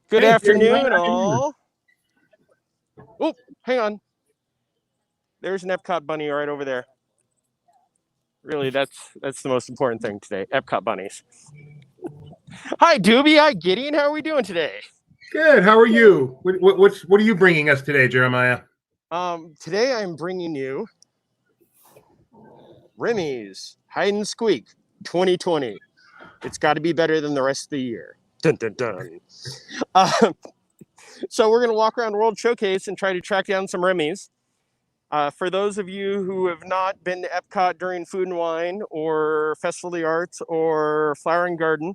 Good Hey, afternoon, all. Oh, hang on. There's an Epcot bunny right over there. Really, that's the most important thing today. Epcot bunnies. Hi, Doobie. Hi, Gideon. How are we doing today? good. How are you? What are you bringing us today, Jeremiah? Today I'm bringing you Remy's Hide and Squeak 2020. It's got to be better than the rest of the year. Dun dun dun. So we're gonna walk around World Showcase and try to track down some Remy's. For those of you who have not been to Epcot during Food and Wine or Festival of the Arts or Flower and Garden,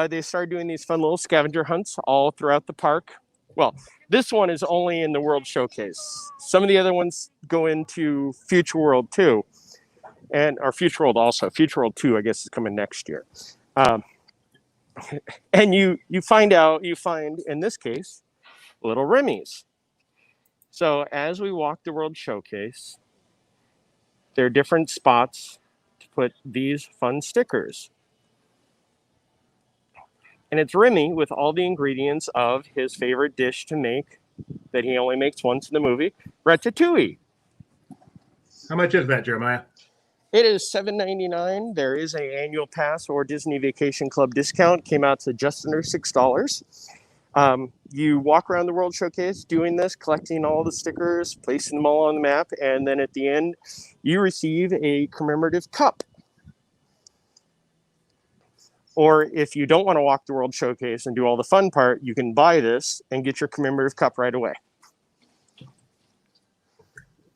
they started doing these fun little scavenger hunts all throughout the park. Well, this one is only in the World Showcase. Some of the other ones go into Future World too, or Future World also. Future World 2, I guess, is coming next year. And you find in this case little Remy's. So as we walk the World Showcase, there are different spots to put these fun stickers. And it's Remy with all the ingredients of his favorite dish to make that he only makes once in the movie, ratatouille. How much is that, Jeremiah? It is $7.99. There is an annual pass or Disney Vacation Club discount. Came out to just under $6. You walk around the World Showcase doing this, collecting all the stickers, placing them all on the map, and then at the end, you receive a commemorative cup. Or if you don't want to walk the World Showcase and do all the fun part, you can buy this and get your commemorative cup right away.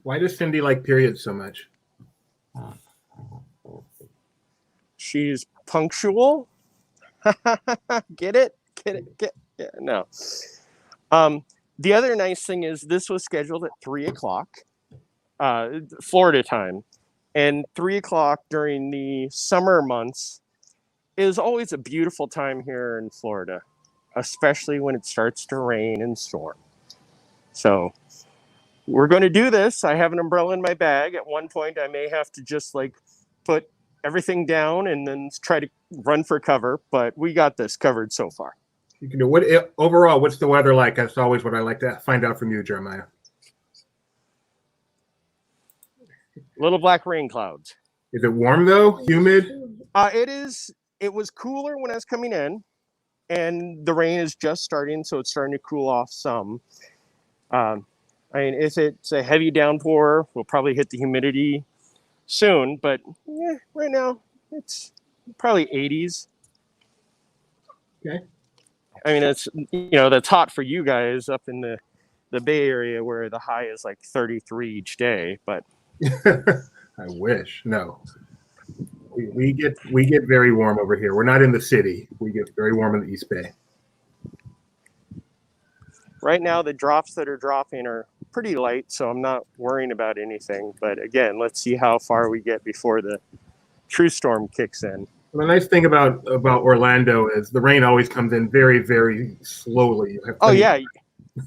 Why does Cindy like periods so much? She's punctual. Get it? Yeah, no. The other nice thing is this was scheduled at 3 o'clock, Florida time. And 3 o'clock during the summer months is always a beautiful time here in Florida, especially when it starts to rain and storm. So we're going to do this. I have an umbrella in my bag. At one point, I may have to just put everything down and then try to run for cover, but we got this covered so far. You can do overall, what's the weather like? That's always what I like to find out from you, Jeremiah. Little black rain clouds. Is it warm though? Humid? It is. It was cooler when I was coming in, and the rain is just starting, so it's starting to cool off some. I mean, if it's a heavy downpour, we'll probably hit the humidity soon, but right now it's probably 80s. Okay. I mean, that's hot for you guys up in the Bay Area where the high is like 33 each day, but I wish. No. We get very warm over here. We're not in the city. We get very warm in the East Bay. Right now, the drops that are dropping are pretty light, so I'm not worrying about anything. But again, let's see how far we get before the true storm kicks in. Well, the nice thing about Orlando is the rain always comes in very, very slowly. Oh, yeah.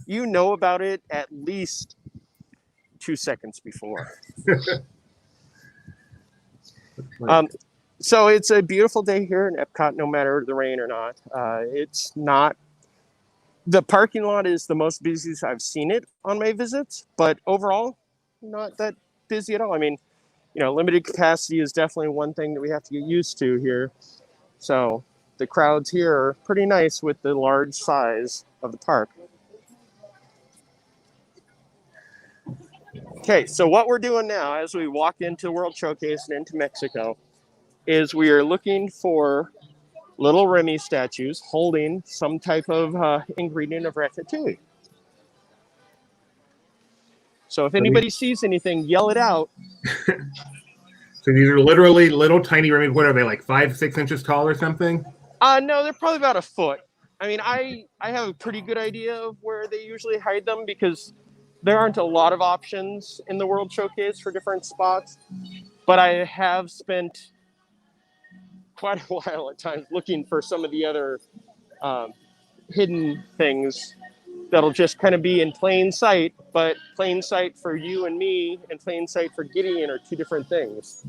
You know about it at least 2 seconds before. So it's a beautiful day here in Epcot, no matter the rain or not. It's not. The parking lot is the most busiest I've seen it on my visits, but overall, not that busy at all. I mean, limited capacity is definitely one thing that we have to get used to here. So the crowds here are pretty nice with the large size of the park. Okay, so what we're doing now as we walk into World Showcase and into Mexico is we are looking for little Remy statues holding some type of ingredient of ratatouille. So if anybody sees anything, yell it out. So these are literally little tiny Remy. What are they, like 5-6 inches tall or something? No, they're probably about a foot. I mean, I have a pretty good idea of where they usually hide them because there aren't a lot of options in the World Showcase for different spots. But I have spent quite a while at times looking for some of the other hidden things that'll just kind of be in plain sight, but plain sight for you and me and plain sight for Gideon are two different things.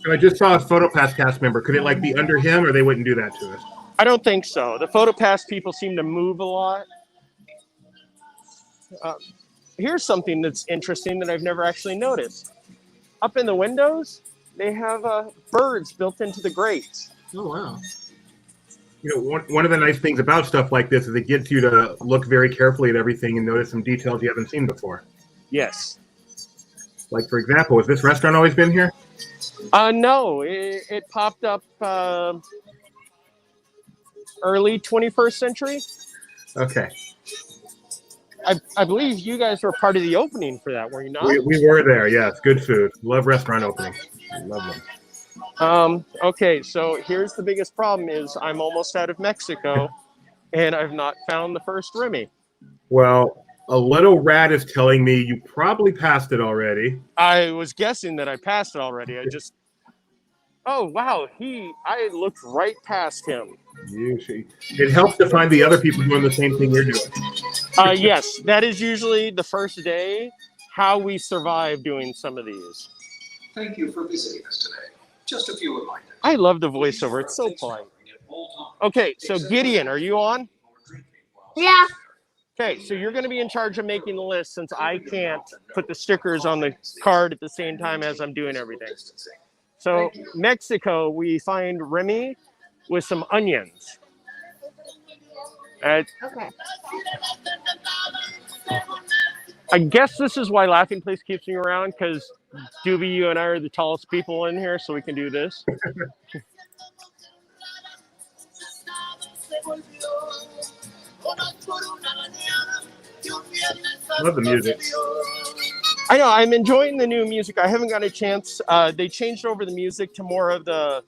So I just saw a PhotoPass cast member. Could it be under him, or they wouldn't do that to us? I don't think so. The PhotoPass people seem to move a lot. Here's something that's interesting that I've never actually noticed. Up in the windows, they have birds built into the grates. Oh, wow. One of the nice things about stuff like this is it gets you to look very carefully at everything and notice some details you haven't seen before. Yes. Like, for example, has this restaurant always been here? No, it popped up early 21st century. Okay. I believe you guys were part of the opening for that, were you not? We were there, yes. Good food. Love restaurant openings. Love them. Okay, so here's the biggest problem is I'm almost out of Mexico, and I've not found the first Remy. Well, a little rat is telling me you probably passed it already. I was guessing that I passed it already. Oh, wow, I looked right past him. It helps to find the other people doing the same thing you're doing. Yes, that is usually the first day, how we survive doing some of these. Thank you for visiting us today. Just a few reminders. I love the voiceover. It's so polite. Okay, so Gideon, are you on? Yeah. Okay, so you're going to be in charge of making the list since I can't put the stickers on the card at the same time as I'm doing everything. So Mexico, we find Remy with some onions. Okay. I guess this is why Laughing Place keeps me around, because Doobie, you and I are the tallest people in here, so we can do this. I love the music. I know, I'm enjoying the new music. I haven't got a chance. They changed over the music to more of the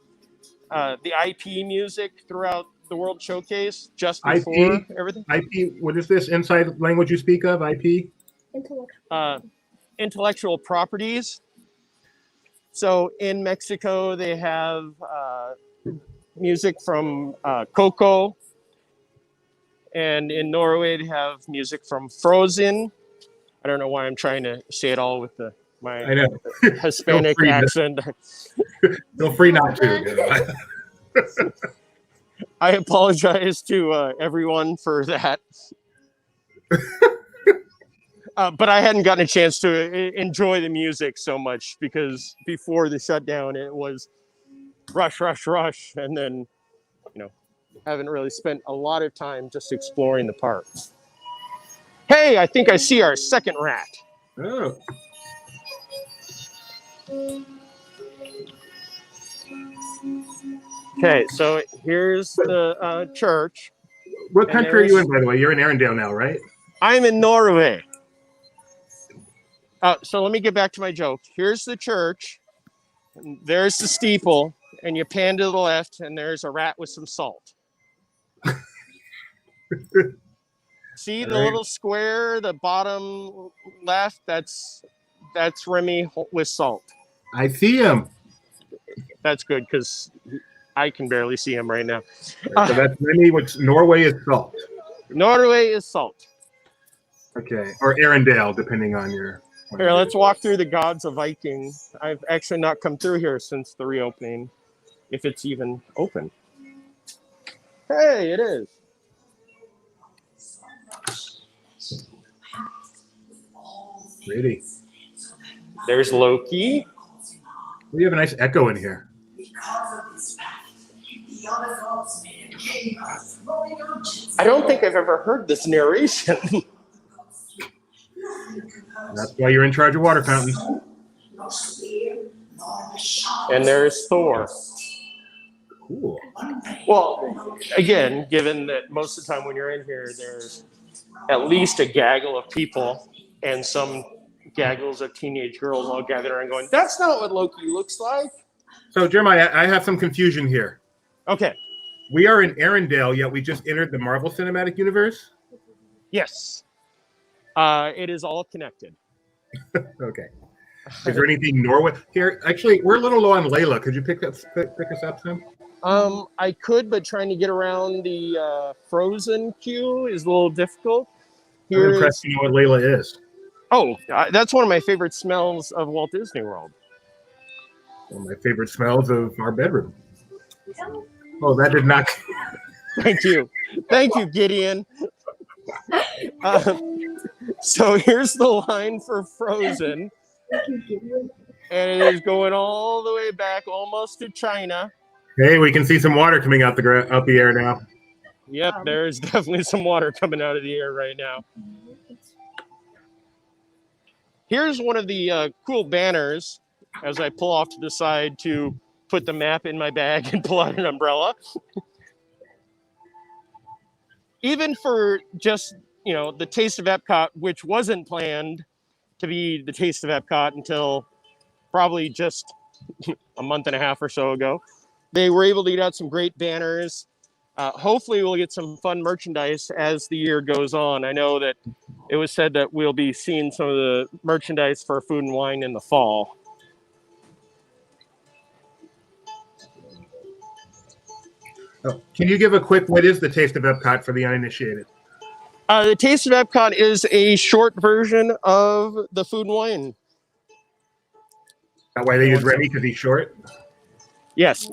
IP music throughout the World Showcase just before everything. IP, what is this inside language you speak of? IP? Intellectual properties. So in Mexico, they have music from Coco. And in Norway, they have music from Frozen. I don't know why I'm trying to say it all with my Hispanic accent. Feel free not to. I apologize to everyone for that. But I hadn't gotten a chance to enjoy the music so much because before the shutdown, it was rush, rush, rush. And then, haven't really spent a lot of time just exploring the park. Hey, I think I see our second rat. Oh. Okay, so here's the church. What country are you in, by the way? You're in Arendelle now, right? I'm in Norway. So let me get back to my joke. Here's the church. And there's the steeple. And you pan to the left, and there's a rat with some salt. See the little square, the bottom left? That's Remy with salt. I see him. That's good because I can barely see him right now. So that's Remy, which Norway is salt. Norway is salt. Okay, or Arendelle, depending on your. Here, let's walk through the Gods of Viking. I've actually not come through here since the reopening, if it's even open. Hey, it is. Pretty. There's Loki. We have a nice echo in here. I don't think I've ever heard this narration. That's why you're in charge of water fountains. And there's Thor. Cool. Well, again, given that most of the time when you're in here, there's at least a gaggle of people and some gaggles of teenage girls all gathered around going, that's not what Loki looks like. So, Jeremiah, I have some confusion here. Okay. We are in Arendelle, yet we just entered the Marvel Cinematic Universe? Yes. It is all connected. Okay. Is there anything Norway here? Actually, we're a little low on Layla. Could you pick us up some? I could, but trying to get around the Frozen queue is a little difficult. I'm impressed you know what Layla is. Oh, that's one of my favorite smells of Walt Disney World. One of my favorite smells of our bedroom. Oh, that did not. Thank you. Thank you, Gideon. So here's the line for Frozen. And it is going all the way back almost to China. Hey, we can see some water coming out the air now. Yep, there's definitely some water coming out of the air right now. Here's one of the cool banners as I pull off to the side to put the map in my bag and pull out an umbrella. Even for just, the Taste of Epcot, which wasn't planned to be the Taste of Epcot until probably just a month and a half or so ago, they were able to get out some great banners. Hopefully we'll get some fun merchandise as the year goes on. I know that it was said that we'll be seeing some of the merchandise for Food and Wine in the fall. Oh, can you give a quick, what is the Taste of Epcot for the uninitiated? The Taste of Epcot is a short version of the Food and Wine. That why they use Remy, because he's short? Yes.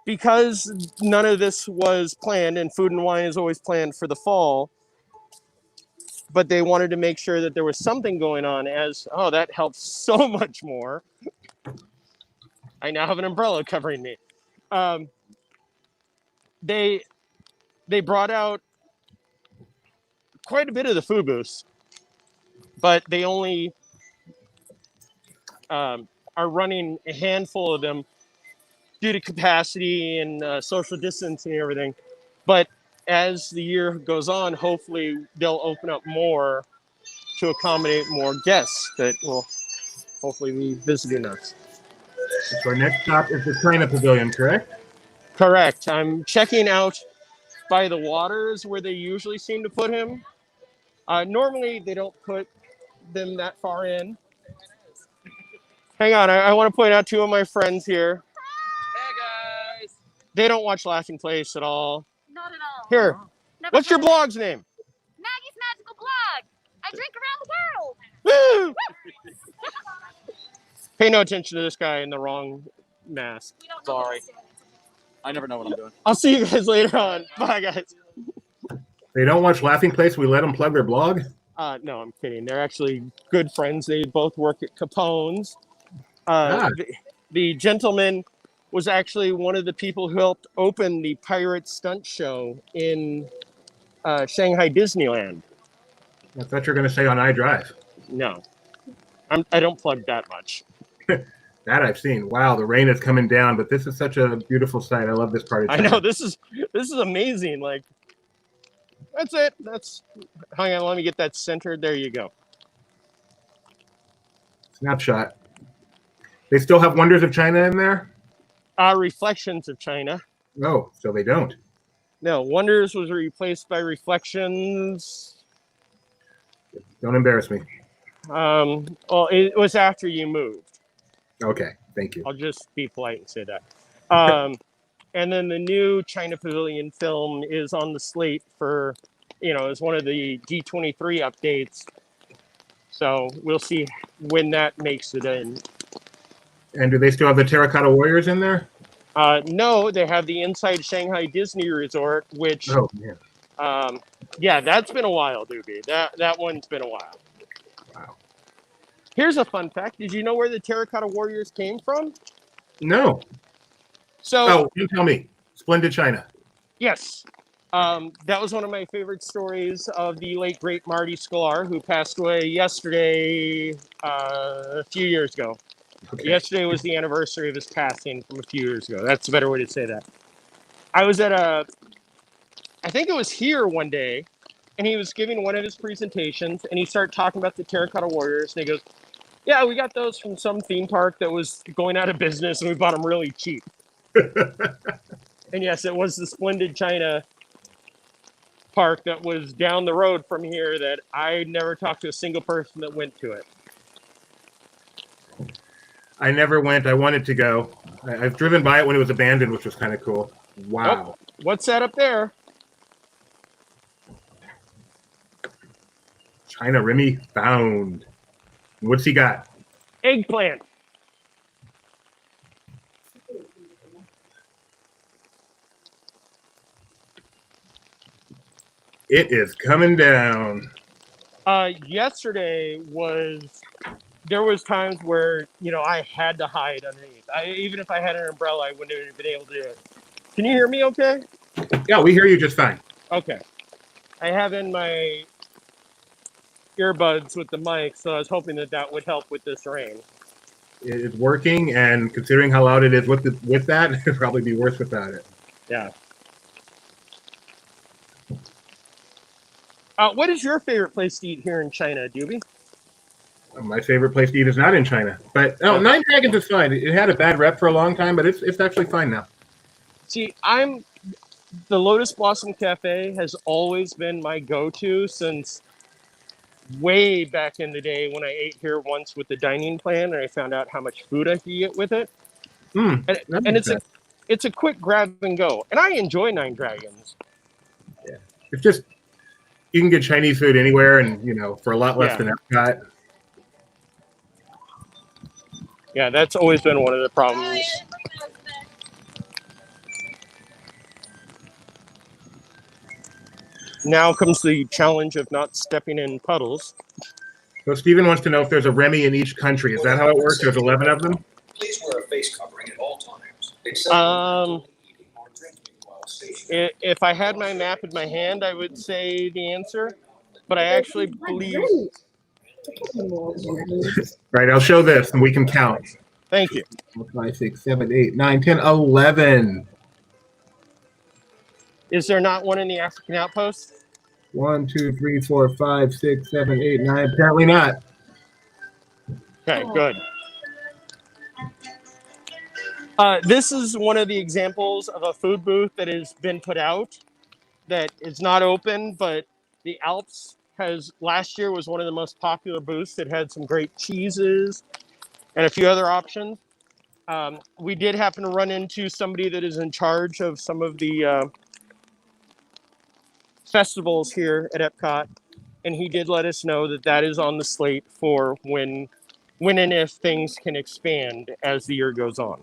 Because none of this was planned, and Food and Wine is always planned for the fall, but they wanted to make sure that there was something going on that helps so much more. I now have an umbrella covering me. They brought out quite a bit of the food booths, but they only are running a handful of them due to capacity and social distancing and everything. But as the year goes on, hopefully they'll open up more to accommodate more guests that will hopefully be visiting us. So our next stop is the China Pavilion, correct? Correct. I'm checking out by the waters where they usually seem to put him. Normally they don't put them that far in. Hang on, I want to point out two of my friends here. Hey guys! They don't watch Laughing Place at all. Not at all. Here, Never what's your heard of blog's name? it. Maggie's Magical Blog. I drink around the world. Woo! Pay no attention to this guy in the wrong mask. We don't know what Sorry. to say. I never know what I'm doing. I'll see you guys later on. Bye, guys. They don't watch Laughing Place. We let them plug their blog. No, I'm kidding. They're actually good friends. They both work at Capone's. The gentleman was actually one of the people who helped open the pirate stunt show in Shanghai Disneyland. I thought you were going to say on iDrive. No, I don't plug that much. That I've seen. Wow, the rain is coming down, but this is such a beautiful sight. I love this part of I China. know this is amazing. Like, that's it. Hang on, let me get that centered. There you go. Snapshot. They still have Wonders of China in there? Reflections of China. Oh, so they don't. No, Wonders was replaced by Reflections. Don't embarrass me. Well, it was after you moved. Okay, thank you. I'll just be polite and say that. And then the new China Pavilion film is on the slate for, as one of the D23 updates. So we'll see when that makes it in. And do they still have the Terracotta Warriors in there? No, they have the Inside Shanghai Disney Resort, which, Oh, man. yeah, that's been a while, Doobie. That one's been a while. Wow. Here's a fun fact. Did you know where the Terracotta Warriors came from? No. So, you tell me. Splendid China. yes. That was one of my favorite stories of the late, great Marty Sklar, who passed away yesterday, a few years ago. Okay. Yesterday was the anniversary of his passing from a few years ago. That's a better way to say that. I was at I think it was here one day, and he was giving one of his presentations, and he started talking about the Terracotta Warriors, and he goes, yeah, we got those from some theme park that was going out of business, and we bought them really cheap. And yes, it was the Splendid China park that was down the road from here that I never talked to a single person that went to it. I never went. I wanted to go. I've driven by it when it was abandoned, which was kind of cool. Wow. Oh, what's that up there? China Remy found. What's he got? Eggplant. It is coming down. Yesterday there was times where, I had to hide underneath. Even if I had an umbrella, I wouldn't have been able to do it. Can you hear me okay? Yeah, we hear you just fine. Okay. I have in my earbuds with the mic, so I was hoping that would help with this rain. It is working, and considering how loud it is with that, it'd probably be worse without it. Yeah. What is your favorite place to eat here in China, Doobie? My favorite place to eat is not in China, but Nine Dragons is fine. It had a bad rep for a long time, but it's actually fine now. See, the Lotus Blossom Cafe has always been my go-to since way back in the day when I ate here once with the dining plan, and I found out how much food I could get with it. And it's a quick grab and go, and I enjoy Nine Dragons. Yeah, it's just you can get Chinese food anywhere, and for a lot less than Epcot. Yeah, that's always been one of the problems. Now comes the challenge of not stepping in puddles. So Steven wants to know if there's a Remy in each country. Is that how it works? There's 11 of them? Please wear a face covering at all times, except Um, when eating or drinking while stationary. If I had my map in my hand, I would say the answer, but I actually believe... Right, I'll show this, and we can count. Thank you. 4, 5, 6, 7, 8, 9, 10, 11. Is there not one in the African outpost? 1, 2, 3, 4, 5, 6, 7, 8, 9. Apparently not. Okay, good. This is one of the examples of a food booth that has been put out that is not open, but the Alps last year was one of the most popular booths. It had some great cheeses and a few other options. We did happen to run into somebody that is in charge of some of the festivals here at Epcot, and he did let us know that is on the slate for when and if things can expand as the year goes on.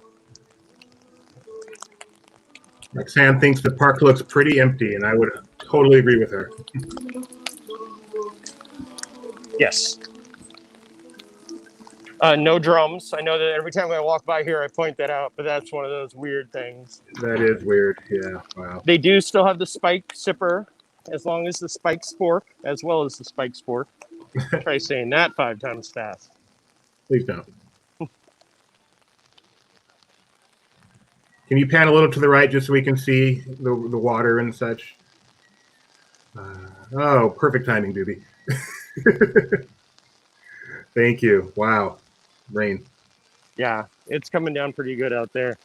Roxanne thinks the park looks pretty empty, and I would totally agree with her. Yes. No drums. I know that every time I walk by here, I point that out, but that's one of those weird things. That is weird. Yeah, wow. They do still have the spike sipper, as long as the spike spork, as well as the spike spork. Try saying that 5 times fast. Please don't. Can you pan a little to the right just so we can see the water and such? Oh, perfect timing, Doobie. Thank you. Wow. Rain. Yeah, it's coming down pretty good out there.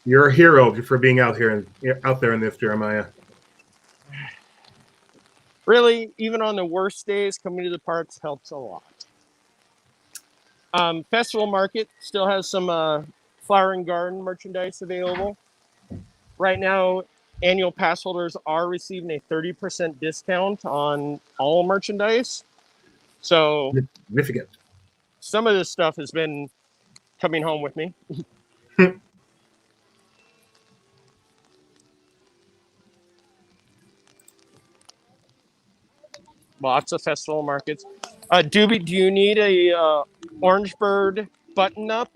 You're a hero for being out there in this, Jeremiah. Really, even on the worst days, coming to the parks helps a lot. Festival Market still has some flower and garden merchandise available. Right now, annual pass holders are receiving a 30% discount on all merchandise. So Significant. some of this stuff has been coming home with me. Lots of festival markets. Doobie, do you need a Orange Bird button up?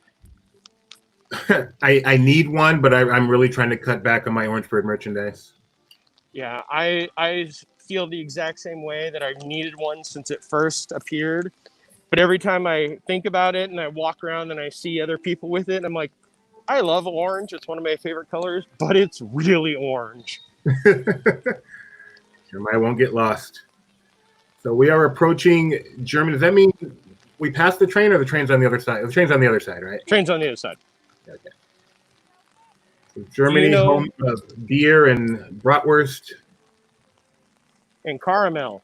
I need one, but I'm really trying to cut back on my Orange Bird merchandise. Yeah, I feel the exact same way that I needed one since it first appeared. But every time I think about it and I walk around and I see other people with it, I'm like, I love orange. It's one of my favorite colors, but it's really orange. Jeremiah won't get lost. So we are approaching Germany. Does that mean we passed the train or the train's on the other side? The train's on the other side, right? Train's on the other side. Okay. So Germany, home of beer and bratwurst. And caramel.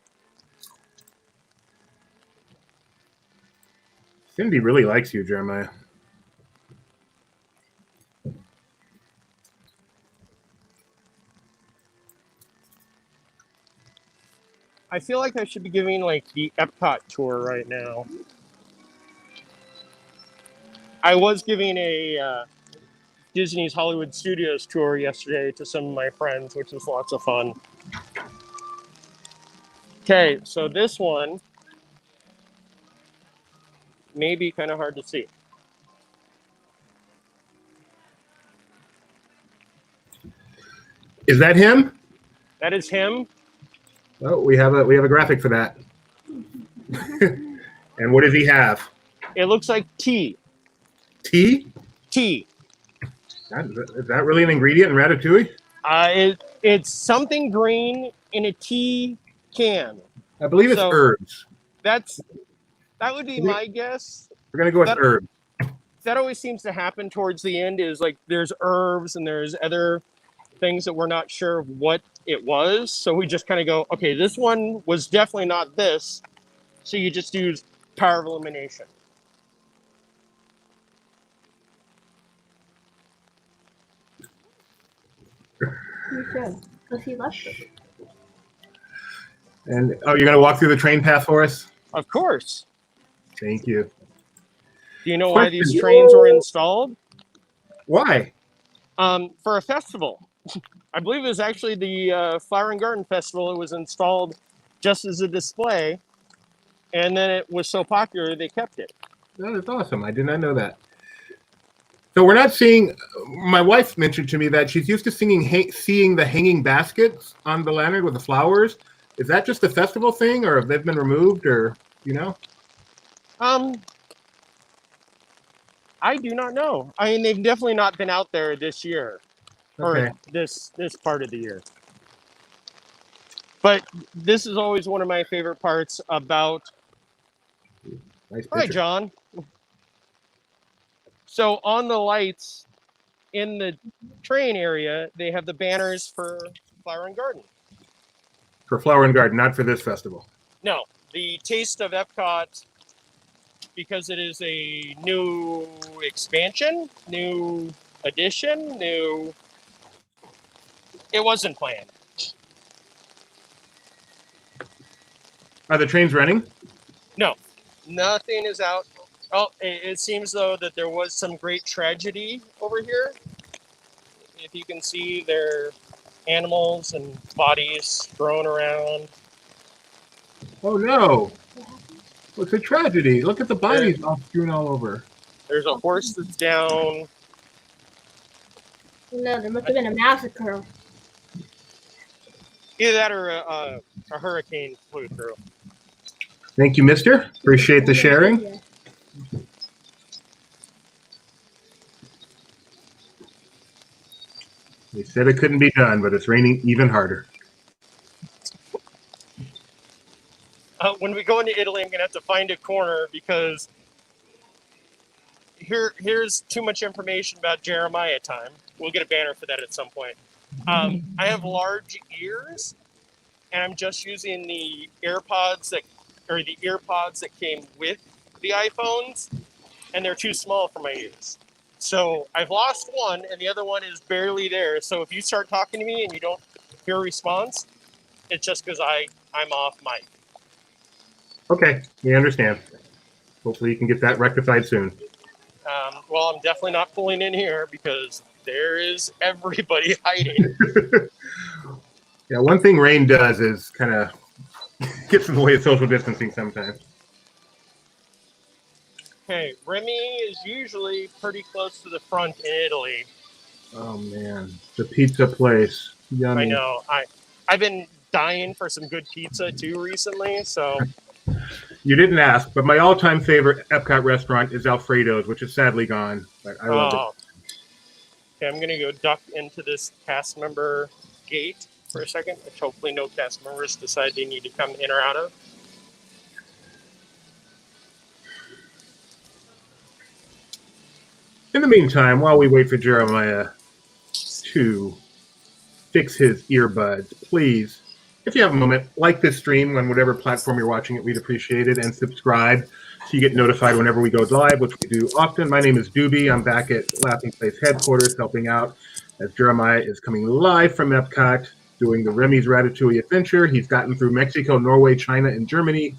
Cindy really likes you, Jeremiah. I feel like I should be giving like the Epcot tour right now. I was giving a Disney's Hollywood Studios tour yesterday to some of my friends, which was lots of fun. Okay, so this one may be kind of hard to see. Is that him? That is him. Oh, we have a graphic for that. And what does he have? It looks like tea. Tea? Tea. Is that really an ingredient in ratatouille? It's something green in a tea can. I believe it's So- herbs. That would be my guess. We're gonna go with That- herbs. That always seems to happen towards the end. Is like there's herbs and there's other things that we're not sure what it was. So we just kind of go, okay, this one was definitely not this. So you just use power of elimination. You should, because he left it. And you're gonna walk through the train path for us? Of course. Thank you. Do you know why these Question. trains were installed? Why? For a festival. I believe it was actually the Flower and Garden Festival. It was installed just as a display, and then it was so popular they kept it. That is awesome. I did not know that. So we're not seeing. My wife mentioned to me that she's used to seeing the hanging baskets on the lantern with the flowers. Is that just a festival thing, or have they been removed, or you know? I do not know. I mean, they've definitely not been out there this year, or Okay. this part of the year. But this is always one of my favorite parts about. Nice Hi, picture. John. So on the lights in the train area, they have the banners for Flower and Garden. For Flower and Garden, not for this festival. No, the Taste of Epcot, because it is a new expansion, new addition, new. It wasn't planned. Are the trains running? No, nothing is out. Oh, it seems though that there was some great tragedy over here. If you can see, there are animals and bodies thrown around. Oh no! It's a tragedy. Look at the bodies all strewn all over. There's a horse that's down. No, there must have been a massacre. Either that or a hurricane flew through. Thank you, mister. Appreciate the sharing. Yeah. They said it couldn't be done, but it's raining even harder. When we go into Italy, I'm gonna have to find a corner because here's too much information about Jeremiah time. We'll get a banner for that at some point. I have large ears, and I'm just using the earpods that came with the iPhones, and they're too small for my ears. So I've lost one, and the other one is barely there. So if you start talking to me and you don't hear a response, it's just because I'm off mic. Okay, we understand. Hopefully you can get that rectified soon. Well, I'm definitely not pulling in here because there is everybody hiding. Yeah, one thing rain does is kind of gets in the way of social distancing sometimes. Okay, Remy is usually pretty close to the front in Italy. Oh man, the pizza place. Yummy. I know. I've been dying for some good pizza too recently, so You didn't ask, but my all-time favorite Epcot restaurant is Alfredo's, which is sadly gone. But I love it. Okay, I'm gonna go duck into this cast member gate for a second, which hopefully no cast members decide they need to come in or out of. In the meantime, while we wait for Jeremiah to fix his earbuds, please, if you have a moment, like this stream on whatever platform you're watching it, we'd appreciate it, and subscribe so you get notified whenever we go live, which we do often. My name is Doobie. I'm back at Laughing Place headquarters helping out as Jeremiah is coming live from Epcot doing the Remy's Ratatouille adventure. He's gotten through Mexico, Norway, China, and Germany.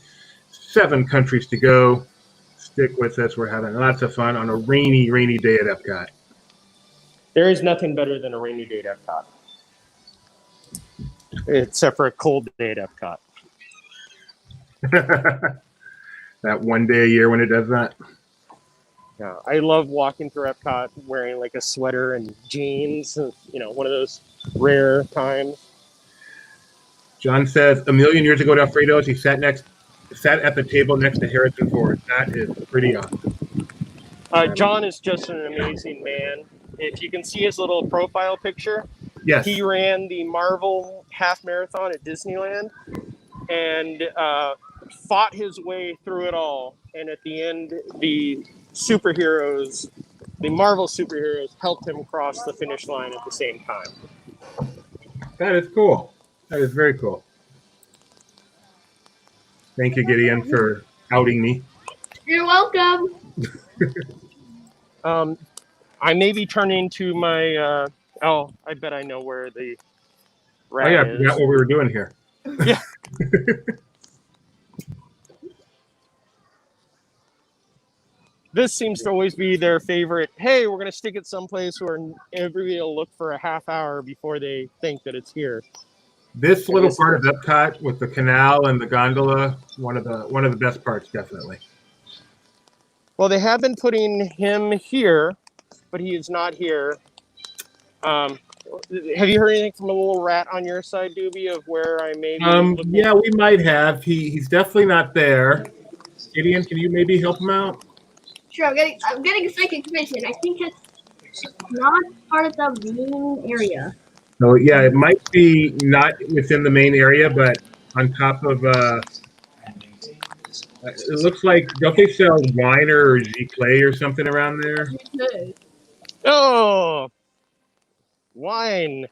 7 countries to go. Stick with us. We're having lots of fun on a rainy, rainy day at Epcot. There is nothing better than a rainy day at Epcot. Except for a cold day at Epcot. That one day a year when it does that. Yeah, I love walking through Epcot wearing like a sweater and jeans. One of those rare times. John says a million years ago at Alfredo's, he sat at the table next to Harrison Ford. That is pretty awesome. John is just an amazing man. If you can see his little profile picture, Yes. he ran the Marvel half marathon at Disneyland and fought his way through it all. And at the end, the Marvel superheroes, helped him cross the finish line at the same time. That is cool. That is very cool. Thank you, Gideon, for outing me. You're welcome. I may be turning to my. I bet I know where the rat Oh yeah, I is. forgot what we were doing here. Yeah. This seems to always be their favorite. Hey, we're going to stick it someplace where everybody will look for a half hour before they think that it's here. This little part of Epcot with the canal and the gondola, one of the best parts, definitely. Well, they have been putting him here, but he is not here. Have you heard anything from a little rat on your side, Doobie, of where I may be looking? Yeah, we might have. He's definitely not there. Gideon, can you maybe help him out? Sure, I'm getting a psychic vision. I think it's not part of the main area. So yeah, it might be not within the main area, but on top of. It looks like, don't they sell wine or giclée or something around there? Oh, wine.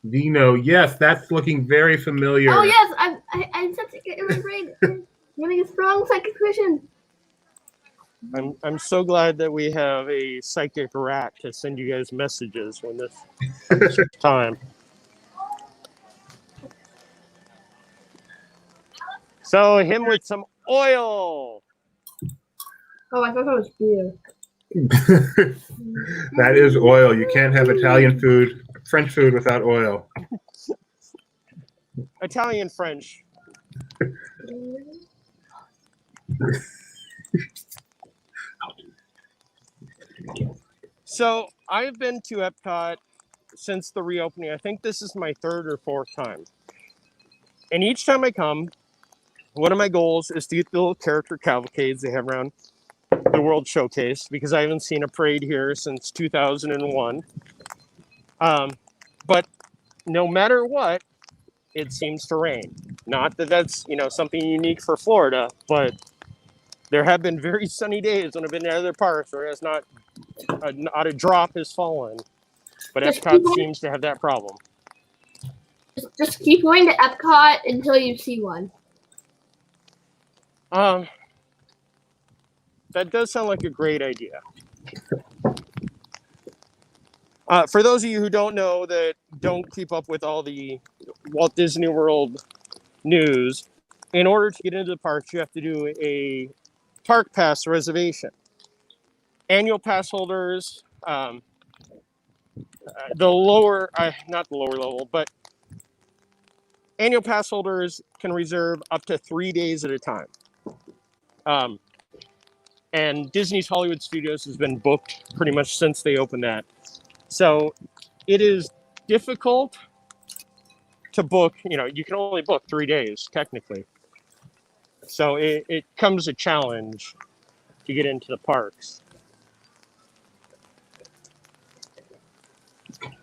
Vino, yes, that's looking very familiar. Oh yes, I'm sensing it in my brain. I'm getting a strong psychic vision. I'm so glad that we have a psychic rat to send you guys messages when this comes time. So him with some oil. Oh, I thought that was beer. That is oil. You can't have Italian food, French food without oil. Italian French. So I've been to Epcot since the reopening. I think this is my third or fourth time. And each time I come, one of my goals is to get the little character cavalcades they have around the World Showcase, because I haven't seen a parade here since 2001. But no matter what, it seems to rain. Not that that's something unique for Florida, but there have been very sunny days when I've been to other parks where it's not a drop has fallen. But Epcot seems to have that problem. Just keep going to Epcot until you see one. That does sound like a great idea. For those of you who don't know, that don't keep up with all the Walt Disney World news, in order to get into the parks, you have to do a park pass reservation. Annual pass holders, not the lower level, but annual pass holders can reserve up to 3 days at a time. And Disney's Hollywood Studios has been booked pretty much since they opened that. So it is difficult to book. You can only book 3 days, technically. So it comes a challenge to get into the parks.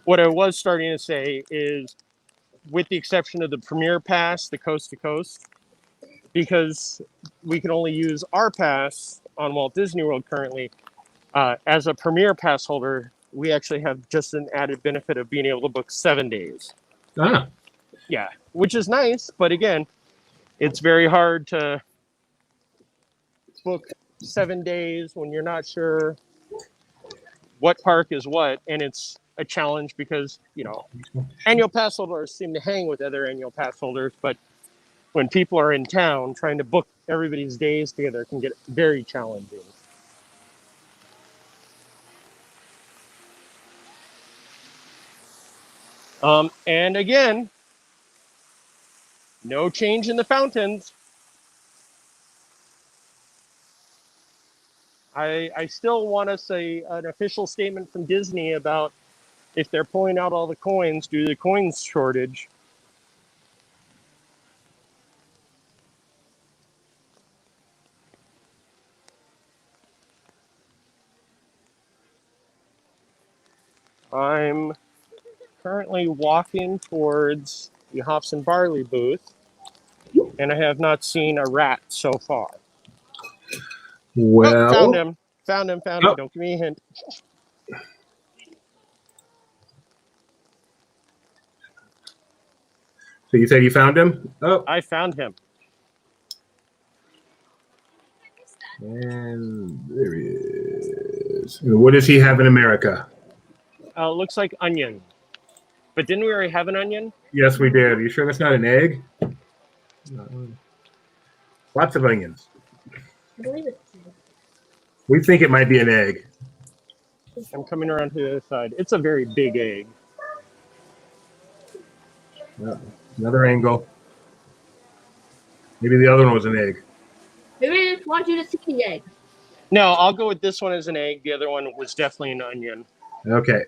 What I was starting to say is, with the exception of the Premier Pass, the Coast to Coast, because we can only use our pass on Walt Disney World currently, as a Premier Pass holder, we actually have just an added benefit of being able to book 7 days. Ah. Yeah, which is nice, but again, it's very hard to book 7 days when you're not sure what park is what, and it's a challenge because, annual pass holders seem to hang with other annual pass holders, but when people are in town, trying to book everybody's days together can get very challenging. And again, no change in the fountains. I still want to say an official statement from Disney about if they're pulling out all the coins due to the coins shortage. I'm currently walking towards the hops and barley booth, and I have not seen a rat so far. Well, Oh, found him. Found him. Oh. Don't give me a hint. So you said you found him? Oh, I found him. and there he is. What does he have in America? Looks like onion. But didn't we already have an onion? Yes, we did. Are you sure that's not an egg? Lots of onions. I believe it's We think it might be an egg. I'm coming around to the other side. It's a very big egg. Another angle. Maybe the other one was an egg. maybe I just want you to see the egg. No, I'll go with this one as an egg. The other one was definitely an onion. Okay.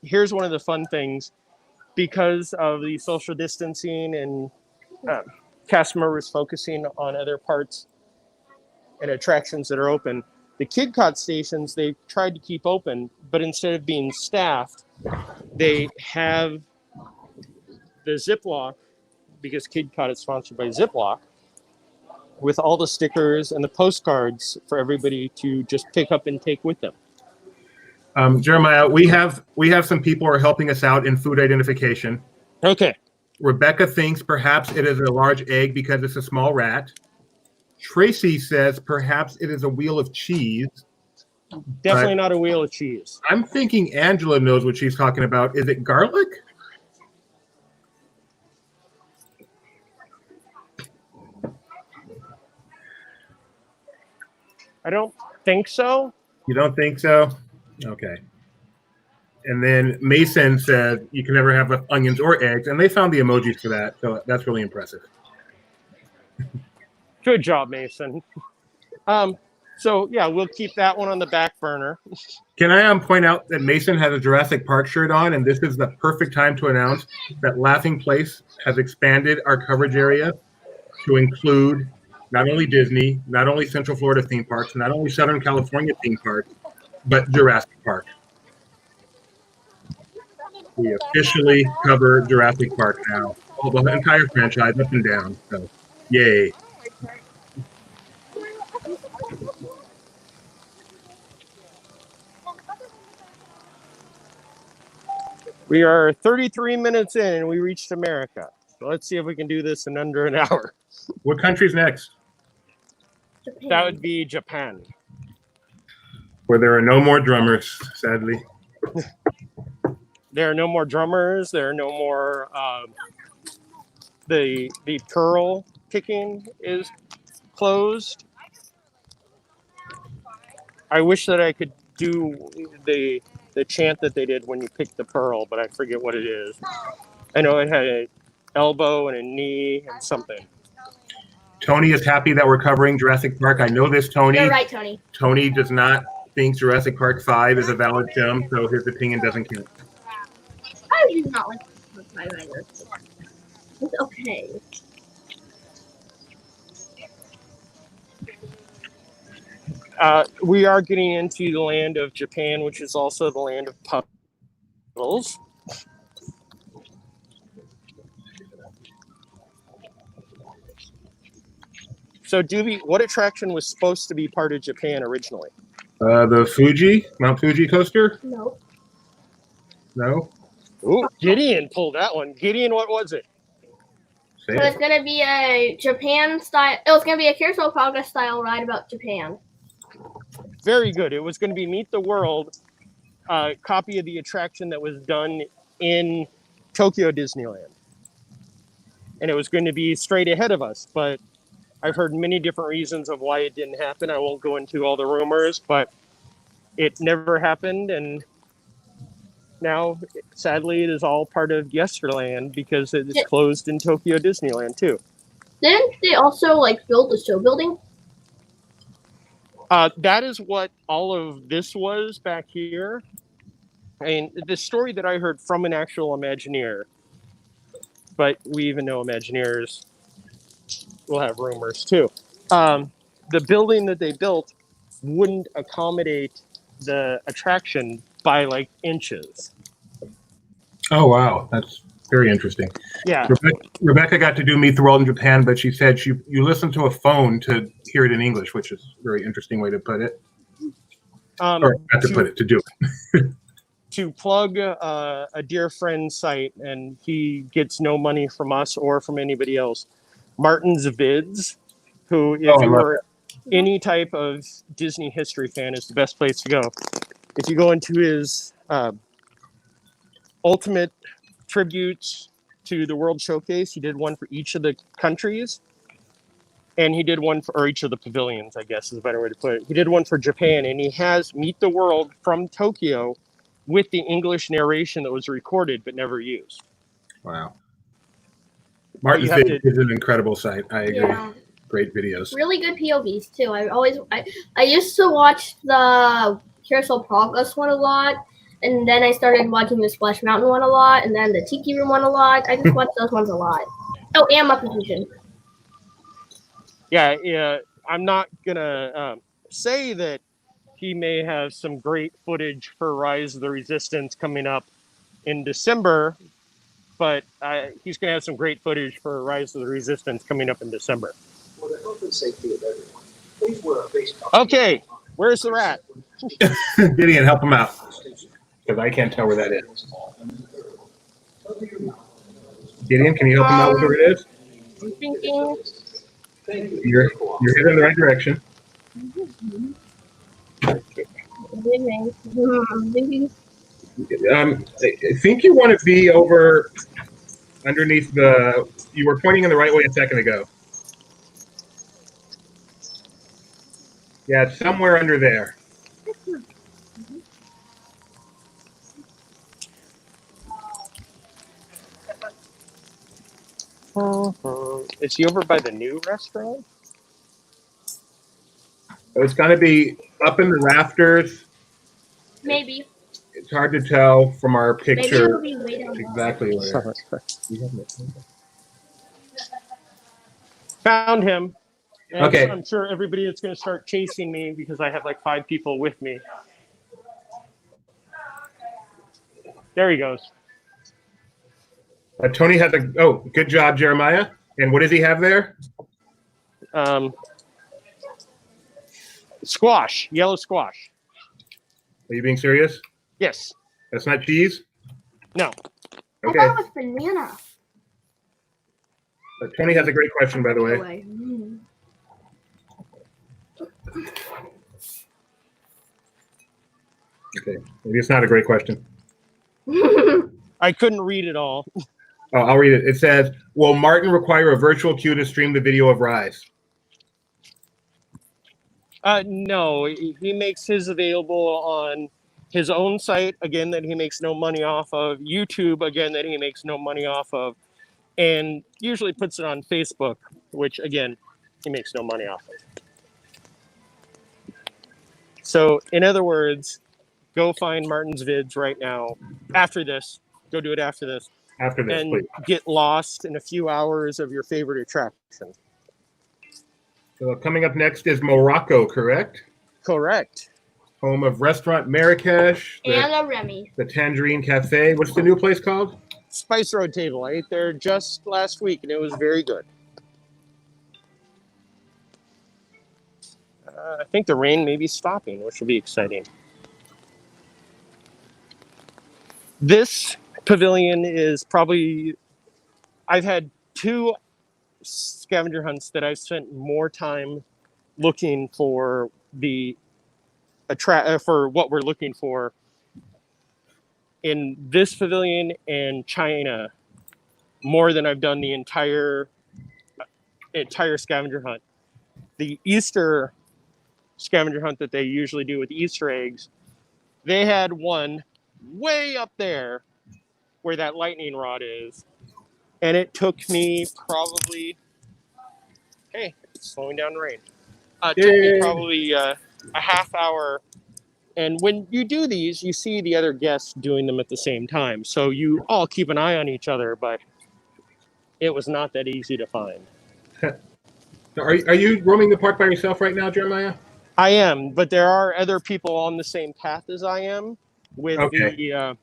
Here's one of the fun things. Because of the social distancing and cast members focusing on other parts and attractions that are open, the KidCot stations, they've tried to keep open, but instead of being staffed, they have the Ziploc, because KidCot is sponsored by Ziploc, with all the stickers and the postcards for everybody to just pick up and take with them. Jeremiah, we have some people who are helping us out in food identification. Okay. Rebecca thinks perhaps it is a large egg because it's a small rat. Tracy says perhaps it is a wheel of cheese. Definitely not a wheel of cheese. I'm thinking Angela knows what she's talking about. Is it garlic? I don't think so. You don't think so? Okay. And then Mason said you can never have onions or eggs, and they found the emojis for that, so that's really impressive. Good job, Mason. So yeah, we'll keep that one on the back burner. Can I point out that Mason has a Jurassic Park shirt on, and this is the perfect time to announce that Laughing Place has expanded our coverage area to include not only Disney, not only Central Florida theme parks, not only Southern California theme parks, but Jurassic Park. We officially cover Jurassic Park now. All the entire franchise, up and down. So, yay. We are 33 minutes in and we reached America. So let's see if we can do this in under an hour. What country's next? Japan. That would be Japan. Where there are no more drummers, sadly. There are no more drummers. There are no more. The pearl picking is closed. I wish that I could do the chant that they did when you picked the pearl, but I forget what it is. I know it had an elbow and a knee and something. Tony is happy that we're covering Jurassic Park. I know this, Tony. You're right, Tony. Tony does not think Jurassic Park 5 is a valid film, so his opinion doesn't count. I do not like my either. It's okay. We are getting into the land of Japan, which is also the land of puddles. So, Doobie, what attraction was supposed to be part of Japan originally? The Mount Fuji coaster? No. No? Ooh, Gideon pulled that one. Gideon, what was it? Say So it. it's gonna be a Japan style. Oh, it's gonna be a Carousel of Progress style ride about Japan. Very good. It was going to be Meet the World, copy of the attraction that was done in Tokyo Disneyland. And it was going to be straight ahead of us, but I've heard many different reasons of why it didn't happen. I won't go into all the rumors, but it never happened. And now, sadly, it is all part of Yesterland because it is closed in Tokyo Disneyland too. Didn't they also build the show building? That is what all of this was back here. I mean, the story that I heard from an actual Imagineer, but we even know Imagineers will have rumors too. The building that they built wouldn't accommodate the attraction by like inches. Oh, wow. That's very interesting. Yeah. Rebecca got to do Meet the World in Japan, but she said you listen to a phone to hear it in English, which is a very interesting way to put it. Or not to put it, to do it. To plug a dear friend's site, and he gets no money from us or from anybody else. Martin's Vids, who, if you are any type of Disney history fan, is the best place to go. If you go into his ultimate tributes to the World Showcase, he did one for each of the countries, and he did one for each of the pavilions, I guess is a better way to put it. He did one for Japan, and he has Meet the World from Tokyo with the English narration that was recorded but never used. Wow. Martin's Vid is an incredible site. I agree. Yeah. Great videos. Really good POVs too. I used to watch the Carousel Progress one a lot, and then I started watching the Splash Mountain one a lot, and then the Tiki Room one a lot. I just watched those ones a lot. Oh, and Muppet Vision. Yeah. I'm not gonna say that he may have some great footage for Rise of the Resistance coming up in December, but he's going to have some great footage for Rise of the Resistance coming up in December. For the health and safety of everyone, please wear a face cover. Okay, where's the rat? Gideon, help him out, because I can't tell where that is. Gideon, can you help him out with where it is? I'm thinking. You're heading in the right direction. I think you want to be over underneath the. You were pointing in the right way a second ago. Yeah, it's somewhere under there. Is he over by the new restaurant? It's going to be up in the rafters. Maybe. It's hard to tell from our picture exactly where. Found him. And okay. I'm sure everybody is going to start chasing me because I have like 5 people with me. There he goes. Tony has a. Oh, good job, Jeremiah. And what does he have there? Squash, yellow squash. Are you being serious? Yes. That's not cheese? No. Okay. I thought it was banana. Tony has a great question, by the way. Okay, maybe it's not a great question. I couldn't read it all. Oh, I'll read it. It says, will Martin require a virtual queue to stream the video of Rise? No, he makes his available on his own site, again, that he makes no money off of, YouTube, again, that he makes no money off of, and usually puts it on Facebook, which, again, he makes no money off of. So, in other words, go find Martin's Vids right now. After this, go do it after this. After this, and please. Get lost in a few hours of your favorite attraction. So coming up next is Morocco, correct? Correct. Home of Restaurant Marrakesh. And a Remy. The Tangerine Cafe. What's the new place called? Spice Road Table. I ate there just last week, and it was very good. I think the rain may be stopping, which will be exciting. This pavilion is probably... I've had 2 scavenger hunts that I've spent more time looking for for what we're looking for in this pavilion and China more than I've done the entire scavenger hunt. The Easter scavenger hunt that they usually do with Easter eggs, they had one way up there where that lightning rod is, and it took me probably slowing down the rain. It took me probably a half hour. And when you do these, you see the other guests doing them at the same time. So you all keep an eye on each other, but it was not that easy to find. Are you roaming the park by yourself right now, Jeremiah? I am, but there are other people on the same path as I am with Okay. the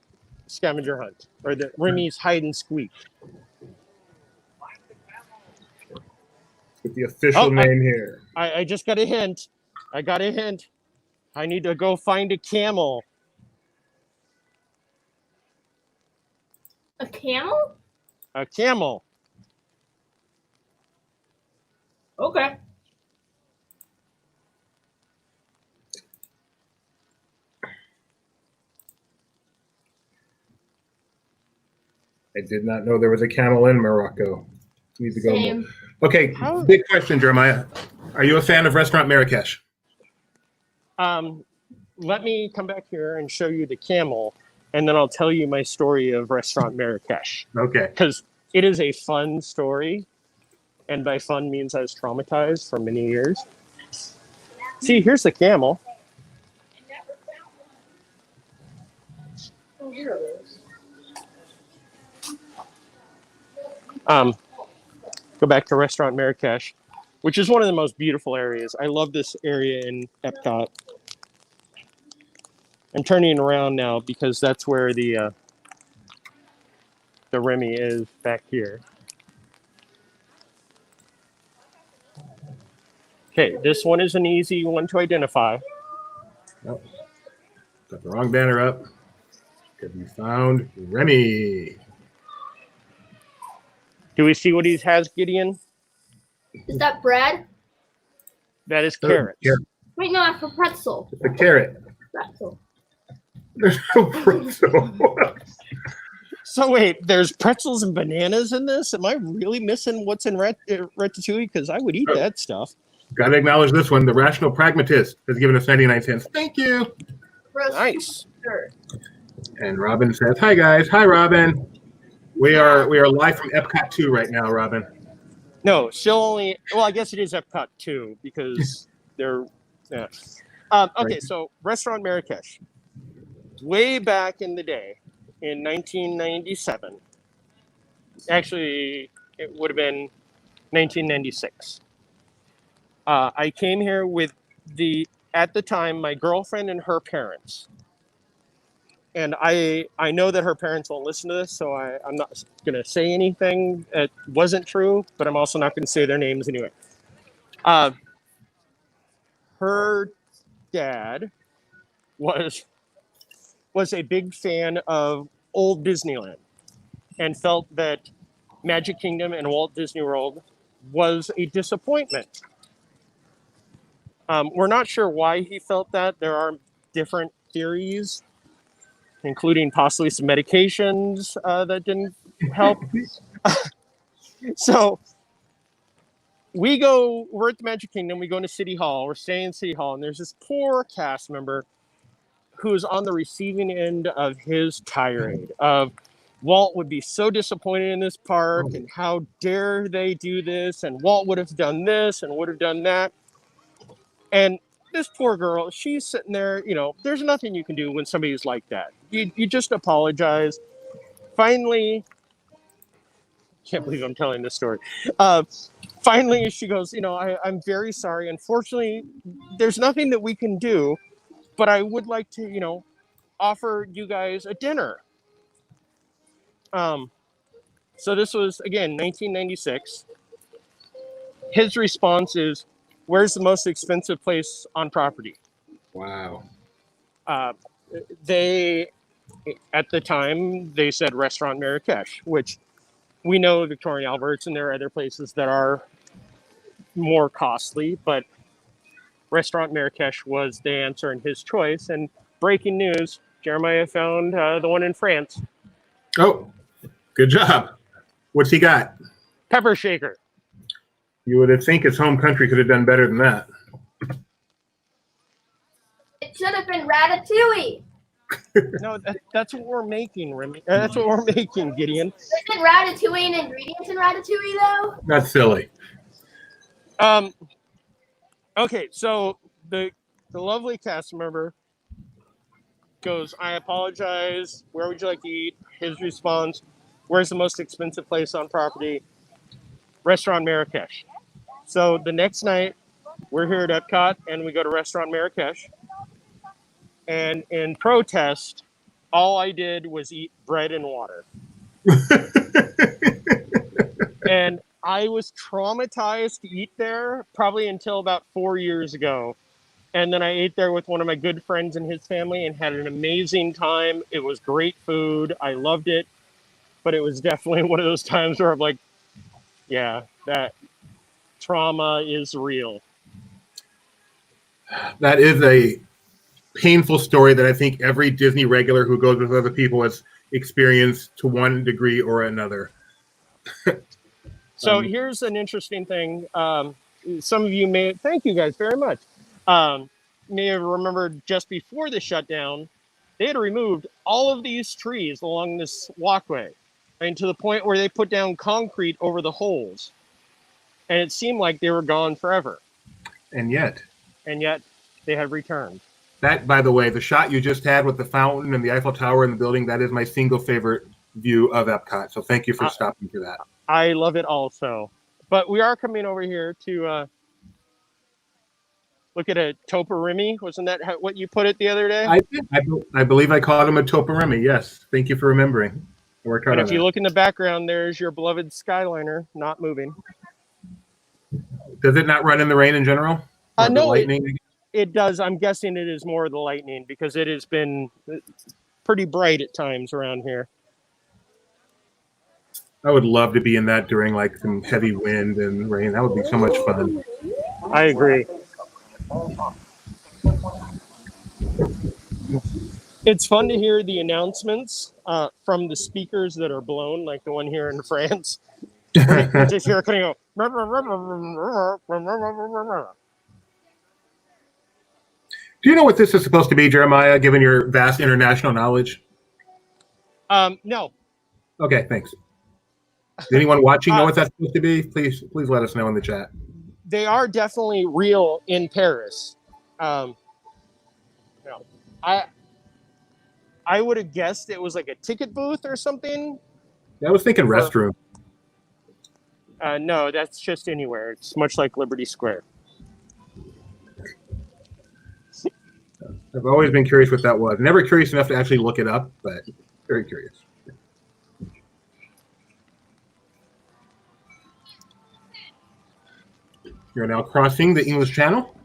scavenger hunt or the Remy's hide and squeak. With the official name here. I just got a hint. I got a hint. I need to go find a camel. A camel? A camel. Okay. I did not know there was a camel in Morocco. Need to go. Same. Okay, big question, Jeremiah. Are you a fan of Restaurant Marrakesh? Let me come back here and show you the camel, and then I'll tell you my story of Restaurant Marrakesh. Okay. Because it is a fun story, and by fun means I was traumatized for many years. See, here's the camel. Oh, here it is. Go back to Restaurant Marrakesh, which is one of the most beautiful areas. I love this area in Epcot. I'm turning around now because that's where the Remy is back here. Okay, this one is an easy one to identify. Oh, got the wrong banner up. Could be found Remy. Do we see what he has, Gideon? Is that bread? That is carrots. Carrot. Wait, no, that's for pretzel. It's a carrot. Pretzel. There's no pretzel. So wait, there's pretzels and bananas in this? Am I really missing what's in Ratatouille? Because I would eat that stuff. Got to acknowledge this one. The Rational Pragmatist has given us 99 cents. Thank you. Nice. And Robin says, "Hi guys, hi Robin. We are live from Epcot 2 right now, Robin." No, still only. Well, I guess it is Epcot 2 because they're. Yeah. Okay, so Restaurant Marrakesh. Way back in the day, in 1997. Actually, it would have been 1996. I came here with at the time, my girlfriend and her parents. And I know that her parents won't listen to this, so I'm not going to say anything that wasn't true, but I'm also not going to say their names anyway. Her dad was a big fan of old Disneyland and felt that Magic Kingdom and Walt Disney World was a disappointment. We're not sure why he felt that. There are different theories, including possibly some medications that didn't help. So we're at the Magic Kingdom, we go into City Hall, we're staying in City Hall, and there's this poor cast member who's on the receiving end of his tirade of Walt would be so disappointed in this park and how dare they do this, and Walt would have done this and would have done that. And this poor girl, she's sitting there, there's nothing you can do when somebody's like that. You just apologize. Finally, can't believe I'm telling this story. Finally, she goes, I'm very sorry. Unfortunately, there's nothing that we can do, but I would like to, offer you guys a dinner. So this was, again, 1996. His response is, where's the most expensive place on property? Wow. They, at the time, they said Restaurant Marrakesh, which we know Victoria and Albert's, and there are other places that are more costly, but Restaurant Marrakesh was the answer and his choice. And breaking news, Jeremiah found the one in France. Oh, good job. What's he got? Pepper shaker. You would think his home country could have done better than that. It should have been ratatouille. No, that's what we're making, Remy. That's what we're making, Gideon. Isn't ratatouille and ingredients in ratatouille, though? That's silly. Okay, so the the lovely cast member goes, I apologize. Where would you like to eat? His response, where's the most expensive place on property? Restaurant Marrakesh. So the next night, we're here at Epcot and we go to Restaurant Marrakesh. And in protest, all I did was eat bread and water. And I was traumatized to eat there probably until about 4 years ago. And then I ate there with one of my good friends and his family and had an amazing time. It was great food. I loved it. But it was definitely one of those times where I'm like, yeah, that trauma is real. That is a painful story that I think every Disney regular who goes with other people has experienced to one degree or another. So here's an interesting thing. Some of you may, thank you guys very much, may have remembered just before the shutdown, they had removed all of these trees along this walkway. I mean, to the point where they put down concrete over the holes. And it seemed like they were gone forever. And yet they have returned. That, by the way, the shot you just had with the fountain and the Eiffel Tower in the building, that is my single favorite view of Epcot. So thank you for stopping for that. I love it also. But we are coming over here to look at a Topa Remy. Wasn't that what you put it the other day? I believe I called him a Topa Remy. Yes. Thank you for remembering. I worked hard and on if that. you look in the background, there's your beloved Skyliner not moving. Does it not run in the rain in general? Or No, the lightning? It does. I'm guessing it is more the lightning because it has been pretty bright at times around here. I would love to be in that during like some heavy wind and rain. That would be so much fun. I agree. It's fun to hear the announcements from the speakers that are blown, like the one here in France. You just hear it kind of go. Do you know what this is supposed to be, Jeremiah, given your vast international knowledge? No. Okay, thanks. Does anyone watching know what that's supposed to be? Please let us know in the chat. They are definitely real in Paris. I would have guessed it was like a ticket booth or something. I was thinking restroom. No, that's just anywhere. It's much like Liberty Square. I've always been curious what that was. Never curious enough to actually look it up, but very curious. You're now crossing the English Channel.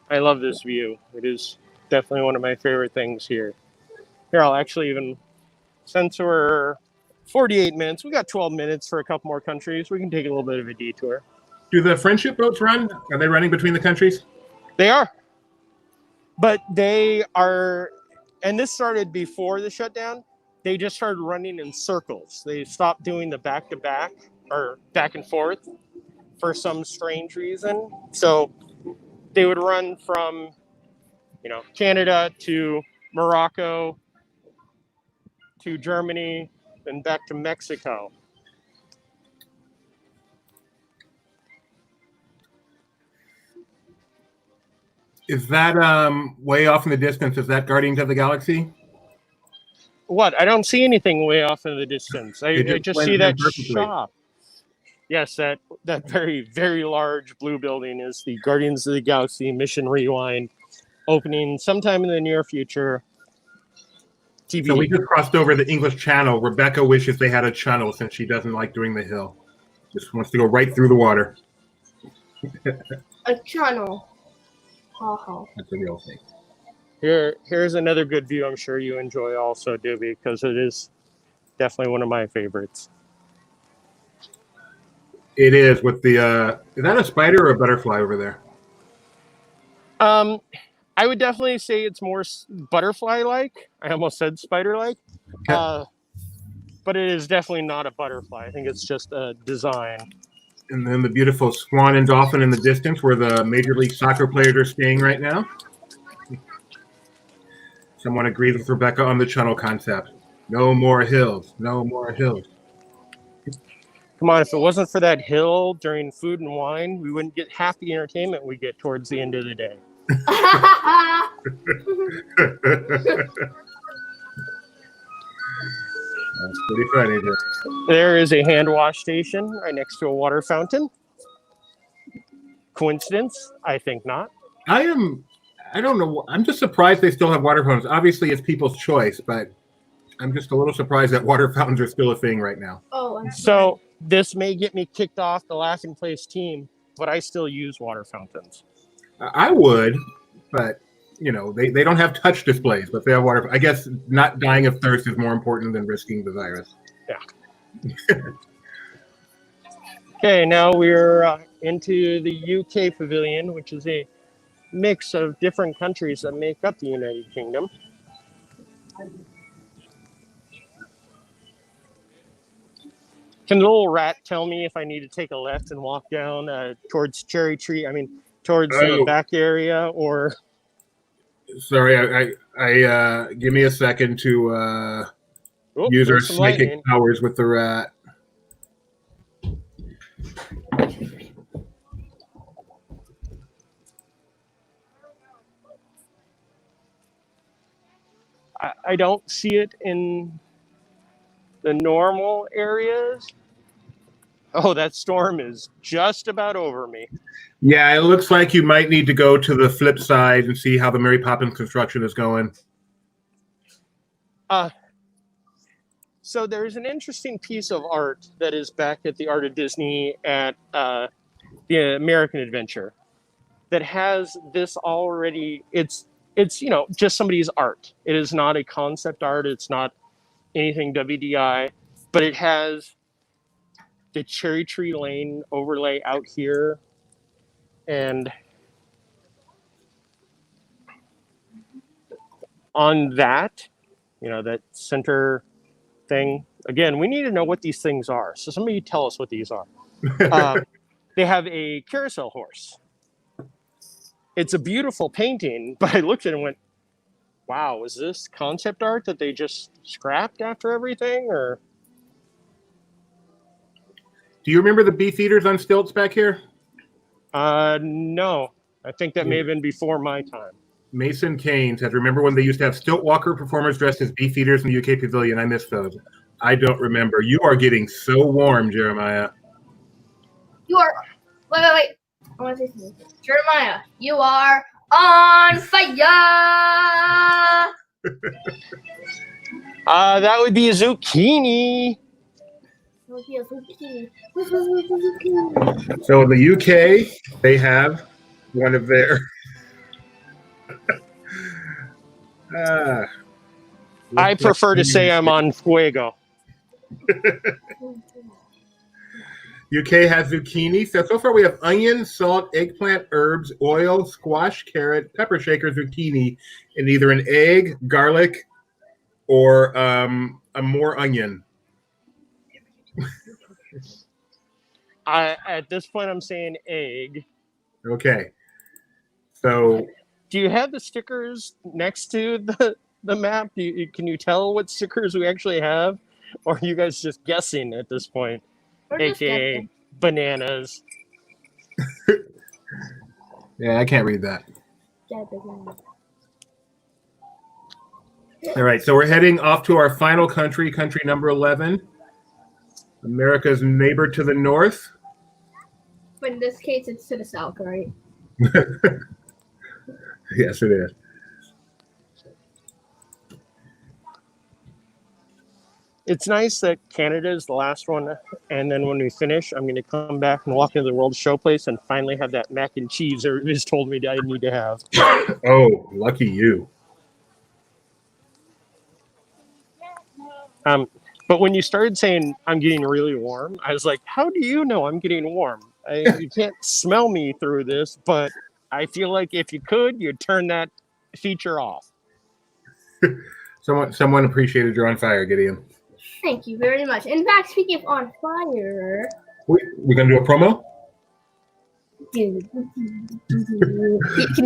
I love this view. It is definitely one of my favorite things here. Here, I'll actually even, since we're 48 minutes, we got 12 minutes for a couple more countries. We can take a little bit of a detour. Do the friendship boats run? Are they running between the countries? They are. But they are, and this started before the shutdown, they just started running in circles. They stopped doing the back-to-back or back and forth for some strange reason. So they would run from, Canada to Morocco to Germany, then back to Mexico. Is that way off in the distance? Is that Guardians of the Galaxy? What? I don't see anything way off in the distance. I just see that perfectly. shop. Yes, that very, very large blue building is the Guardians of the Galaxy Mission Rewind, opening sometime in the near future. TV. So we just crossed over the English Channel. Rebecca wishes they had a channel since she doesn't like doing the hill. Just wants to go right through the water. A channel. That's a real thing. Here's another good view I'm sure you enjoy also, Doobie, because it is definitely one of my favorites. It is with the is that a spider or a butterfly over there? I would definitely say it's more butterfly-like. I almost said spider-like. Okay. But it is definitely not a butterfly. I think it's just a design. And then the beautiful swan and dolphin in the distance where the Major League Soccer players are staying right now. Someone agrees with Rebecca on the channel concept. No more hills. No more hills. Come on, if it wasn't for that hill during food and wine, we wouldn't get half the entertainment we get towards the end of the day. That's pretty funny. Dude. There is a hand wash station right next to a water fountain. Coincidence? I think not. I don't know. I'm just surprised they still have water fountains. Obviously, it's people's choice, but I'm just a little surprised that water fountains are still a thing right now. Oh, So this may get me kicked off the laughing place team, but I still use water fountains. I would, but you know, they don't have touch displays, but they have water. I guess not dying of thirst is more important than risking the virus. Yeah. Okay, now we're into the UK pavilion, which is a mix of different countries that make up the United Kingdom. Can the little rat tell me if I need to take a left and walk down towards Cherry Tree? I mean, towards the back area, or? Sorry, I give me a second to use our psychic powers with the rat. I don't see it in the normal areas. Oh, that storm is just about over me. Yeah, it looks like you might need to go to the flip side and see how the Mary Poppins construction is going. So there's an interesting piece of art that is back at the Art of Disney at the American Adventure that has this already. It's just somebody's art. It is not a concept art. It's not anything WDI, but it has the Cherry Tree Lane overlay out here. And on that, that center thing, again, we need to know what these things are. So somebody tell us what these are. They have a carousel horse. It's a beautiful painting, but I looked at it and went, wow, is this concept art that they just scrapped after everything? Or do you remember the Beefeaters on stilts back here? No. I think that may have been before my time. Mason Kane said, remember when they used to have stilt walker performers dressed as Beefeaters in the UK Pavilion? I missed those. I don't remember. You are getting so warm, Jeremiah. You are. Wait. I want to say something. Jeremiah, you are on fire. That would be a zucchini. So in the UK, they have one of their. I prefer to say I'm on fuego. UK has zucchini. So far we have onion, salt, eggplant, herbs, oil, squash, carrot, pepper shaker, zucchini, and either an egg, garlic, or a more onion. At this point, I'm saying egg. Okay. So do you have the stickers next to the map? Can you tell what stickers we actually have? Or are you guys just guessing at this point? AKA bananas. Yeah, I can't read that. All right, so we're heading off to our final country number 11. America's neighbor to the north. But in this case, it's to the south, right? Yes, it is. It's nice that Canada is the last one, and then when we finish, I'm going to come back and walk into the World Showplace and finally have that mac and cheese everybody's told me I need to have. Oh, lucky you. But when you started saying I'm getting really warm, I was like, how do you know I'm getting warm? You can't smell me through this, but I feel like if you could, you'd turn that feature off. Someone appreciated you're on fire, Gideon. Thank you very much. In fact, speaking of on fire, we're gonna do a promo. Can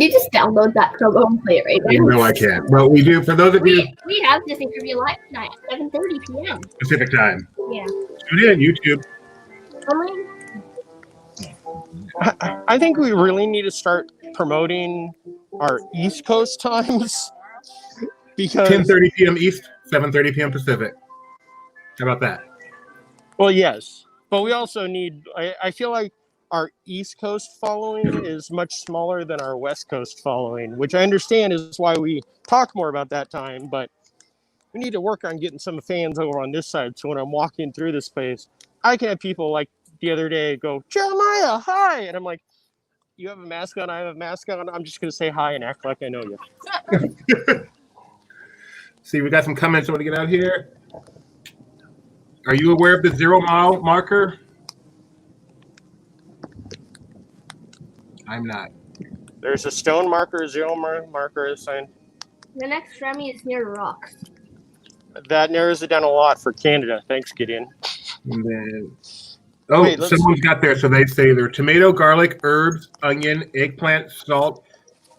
you just download that promo and play it right now? No, I can't. Well, we do for those of you. We have Disney Trivia Live tonight at 7:30 p.m. Pacific time. Yeah. Tune in YouTube. How many? I think we really need to start promoting our East Coast times because, 10:30 p.m. East, 7:30 p.m. Pacific. How about that? well, yes, but we also need. I feel like our East Coast following is much smaller than our West Coast following, which I understand is why we talk more about that time. But we need to work on getting some fans over on this side. So when I'm walking through this place, I can have people like the other day go, Jeremiah, hi. And I'm like, you have a mask on, I have a mask on. I'm just going to say hi and act like I know you. See, we got some comments I want to get out here. Are you aware of the 0 mile marker? I'm not. There's a stone marker, 0 marker sign. The next Remy is near rocks. That narrows it down a lot for Canada. Thanks, Gideon. And then, Wait, someone's got there. So they say they're tomato, garlic, herbs, onion, eggplant, salt,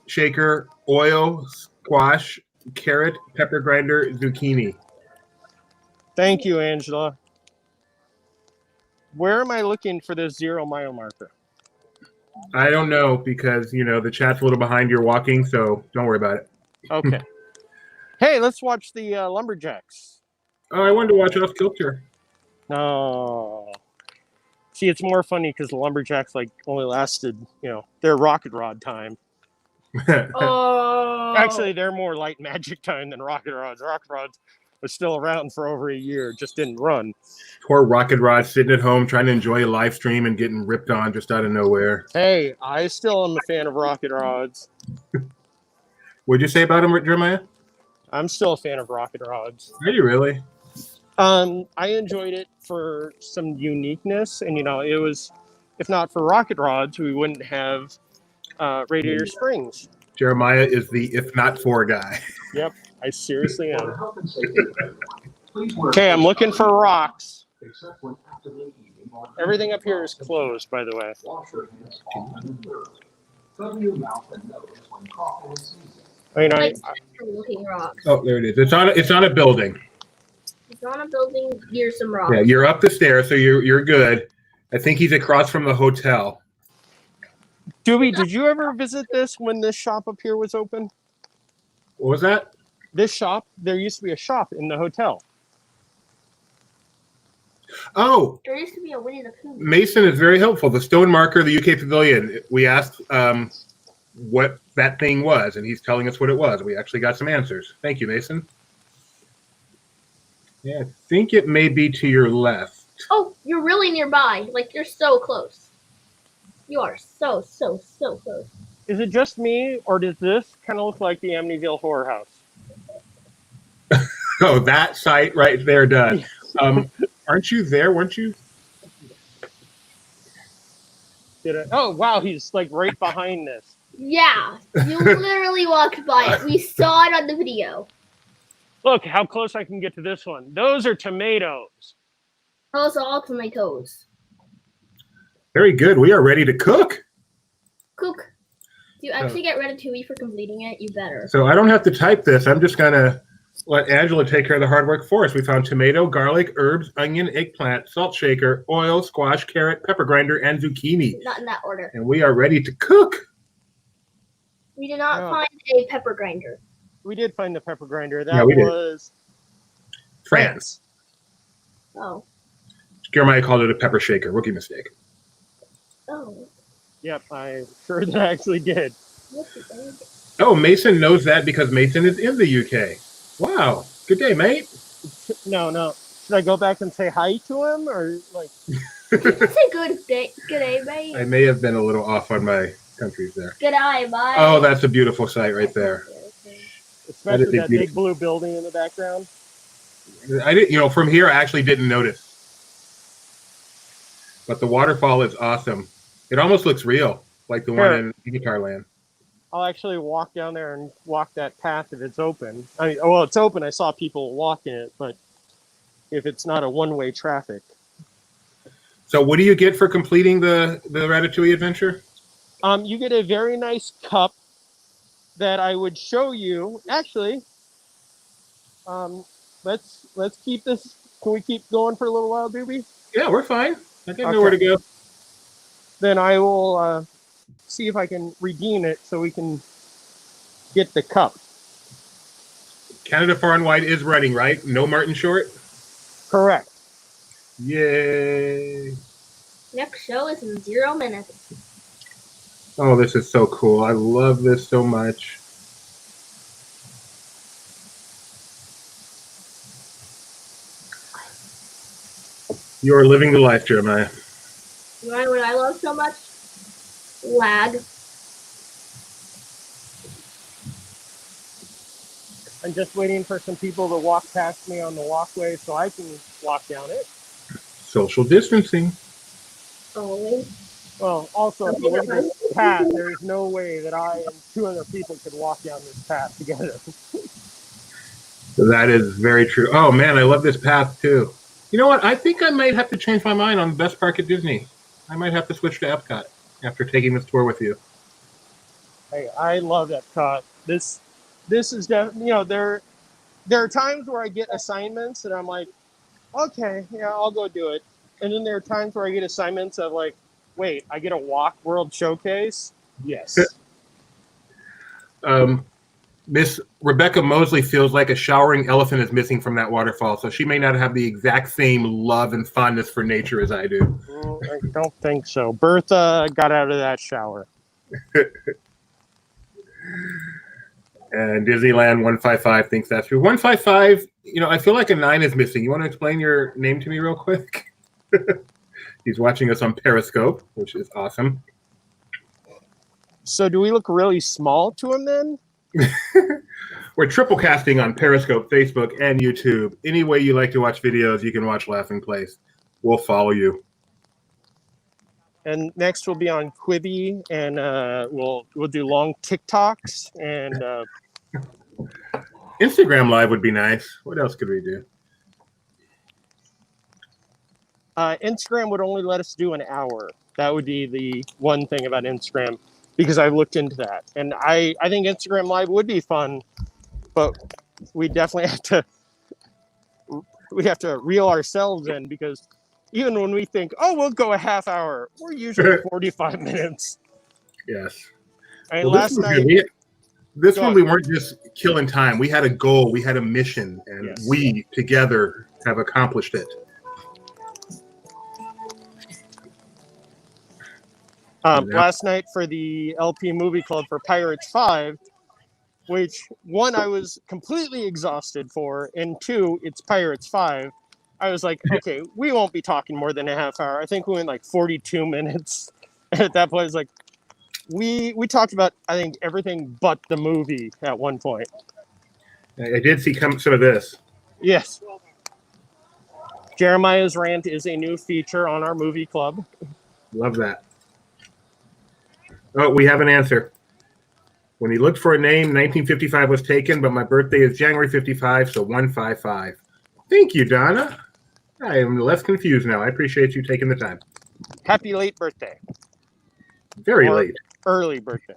shaker, oil, squash, carrot, pepper grinder, zucchini. Thank you, Angela. Where am I looking for this 0 mile marker? I don't know because, the chat's a little behind your walking, so don't worry about it. Okay. Hey, let's watch the Lumberjacks. Oh, I wanted to watch Off Kilter. No. See, it's more funny because the Lumberjacks only lasted, their rocket rod time. Oh. Actually, they're more light magic time than rocket rods. Rocket rods was still around for over a year, just didn't run. Poor Rocket Rod sitting at home trying to enjoy a live stream and getting ripped on just out of nowhere. Hey, I still am a fan of rocket rods. What'd you say about him, Jeremiah? I'm still a fan of rocket rods. Are you really? I enjoyed it for some uniqueness, and it was, if not for rocket rods, we wouldn't have Radiator Springs. Jeremiah is the if not for guy. Yep, I seriously For am. health and safety, please wear Okay, I'm looking for rocks. except when actively eating or Everything up here is closed, by the way. wash your hands often and thoroughly. Cover your mouth and nose when coughing and sneezing. Like looking rocks. Oh, there it is. It's on a building. It's on a building near some rocks. Yeah, you're up the stairs, so you're good. I think he's across from the hotel. Doobie, did you ever visit this when this shop up here was open? What was that? This shop, there used to be a shop in the hotel. Oh, There used to be a Winnie the Pooh. Mason is very helpful. The stone marker, the UK Pavilion. We asked what that thing was, and he's telling us what it was. We actually got some answers. Thank you, Mason. Yeah, I think it may be to your left. Oh, you're really nearby. Like, you're so close. You are so close. Is it just me, or does this kind of look like the Amityville Horror House? Oh, that site right there does. Aren't you there? Weren't you? Oh, wow, he's right behind this. Yeah, you literally walked by it. We saw it on the video. Look how close I can get to this one. Those are tomatoes. Those are all tomatoes. Very good. We are ready to cook. Cook. Do you actually get Ratatouille for completing it? You better. So I don't have to type this. I'm just going to let Angela take care of the hard work for us. We found tomato, garlic, herbs, onion, eggplant, salt shaker, oil, squash, carrot, pepper grinder, and zucchini. Not in that order. And we are ready to cook. We did not find a pepper grinder. We did find the pepper grinder. That Yeah, we did. was France. Oh. Jeremiah called it a pepper shaker. Rookie mistake. Oh. Yep, I'm sure that actually did. What's the thing? Oh, Mason knows that because Mason is in the UK. Wow. Good day, mate. No. Should I go back and say hi to him, or Did you say good day, mate? I may have been a little off on my countries there. Good eye, bye. Oh, that's a beautiful sight right there. Okay. especially That that is big blue building in the background? I didn't, from here I actually didn't notice. But the waterfall is awesome. It almost looks real, like the one in Guitar Land. I'll actually walk down there and walk that path if it's open. I mean, well, it's open. I saw people walking it, but if it's not a one-way traffic. So what do you get for completing the Ratatouille adventure? You get a very nice cup that I would show you. Actually, let's keep this. Can we keep going for a little while, Doobie? Yeah, we're fine. I got nowhere to go. Then I will see if I can redeem it so we can get the cup. Canada Far and Wide is running, right? No Martin Short? Correct. Yay. Next show is in 0 minutes. Oh, this is so cool. I love this so much. You are living the life, Jeremiah. You know what I love so much? Lag. I'm just waiting for some people to walk past me on the walkway so I can walk down it. Social distancing. Always. Well, also, if you look at this path, there is no way that I and 2 other people could walk down this path together. That is very true. Oh, man, I love this path, too. You know what? I think I might have to change my mind on the best park at Disney. I might have to switch to Epcot after taking this tour with you. Hey, I love Epcot. This is definitely, there are times where I get assignments and I'm like, okay, yeah, I'll go do it. And then there are times where I get assignments of like, wait, I get to walk World Showcase? Yes. Miss Rebecca Mosley feels like a showering elephant is missing from that waterfall, so she may not have the exact same love and fondness for nature as I do. I don't think so. Bertha got out of that shower. And Disneyland 155 thinks that's true. 155, I feel like a 9 is missing. You want to explain your name to me real quick? He's watching us on Periscope, which is awesome. So do we look really small to him then? We're triple casting on Periscope, Facebook, and YouTube. Any way you like to watch videos, you can watch Laughing Place. We'll follow you. And next we'll be on Quibi, and we'll do long TikToks and Instagram Live would be nice. What else could we do? Instagram would only let us do an hour. That would be the one thing about Instagram, because I've looked into that, and I think Instagram Live would be fun, but we definitely have to reel ourselves in, because even when we think, oh, we'll go a half hour, we're usually 45 minutes. Yes. I mean, last night. This one, we weren't just killing time. We had a goal. We had a mission, and Yes. We together have accomplished it. Last night for the LP Movie Club for Pirates 5, which, 1, I was completely exhausted for, and 2, it's Pirates 5. I was like, okay, we won't be talking more than a half hour. I think we went like 42 minutes. And at that point, it's like, we talked about, I think, everything but the movie at one point. I did see some of this. Yes. Jeremiah's Rant is a new feature on our movie club. Love that. Oh, we have an answer. When he looked for a name, 1955 was taken, but my birthday is January 55, so 155. Thank you, Donna. I am less confused now. I appreciate you taking the time. Happy late birthday. Very Or late. Early birthday.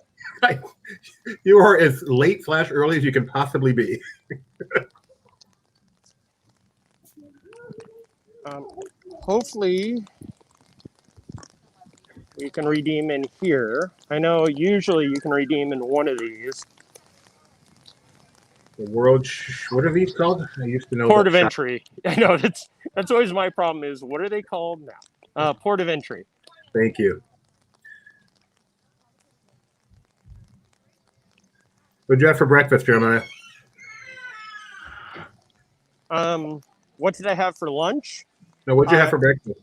You are as late/early as you can possibly be. Hopefully you can redeem in here. I know usually you can redeem in one of these. The world, what are these called? I used to know. Port of entry. I know that's always my problem is, what are they called now? Port of entry. Thank you. What'd you have for breakfast, Jeremiah? What did I have for lunch? No, what'd you have for breakfast?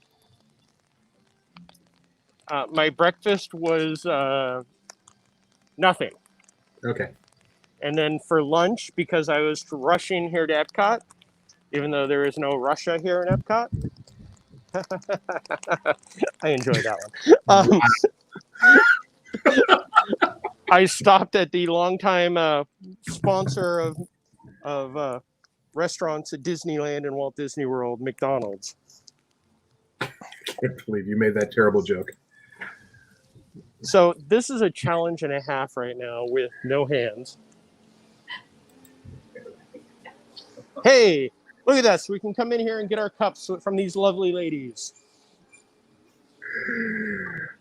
My breakfast was nothing. Okay. And then for lunch, because I was rushing here to Epcot, even though there is no Russia here in Epcot. I enjoyed that one. I stopped at the longtime sponsor of restaurants at Disneyland and Walt Disney World, McDonald's. I can't believe you made that terrible joke. So this is a challenge and a half right now with no hands. Hey, look at that. So we can come in here and get our cups from these lovely ladies.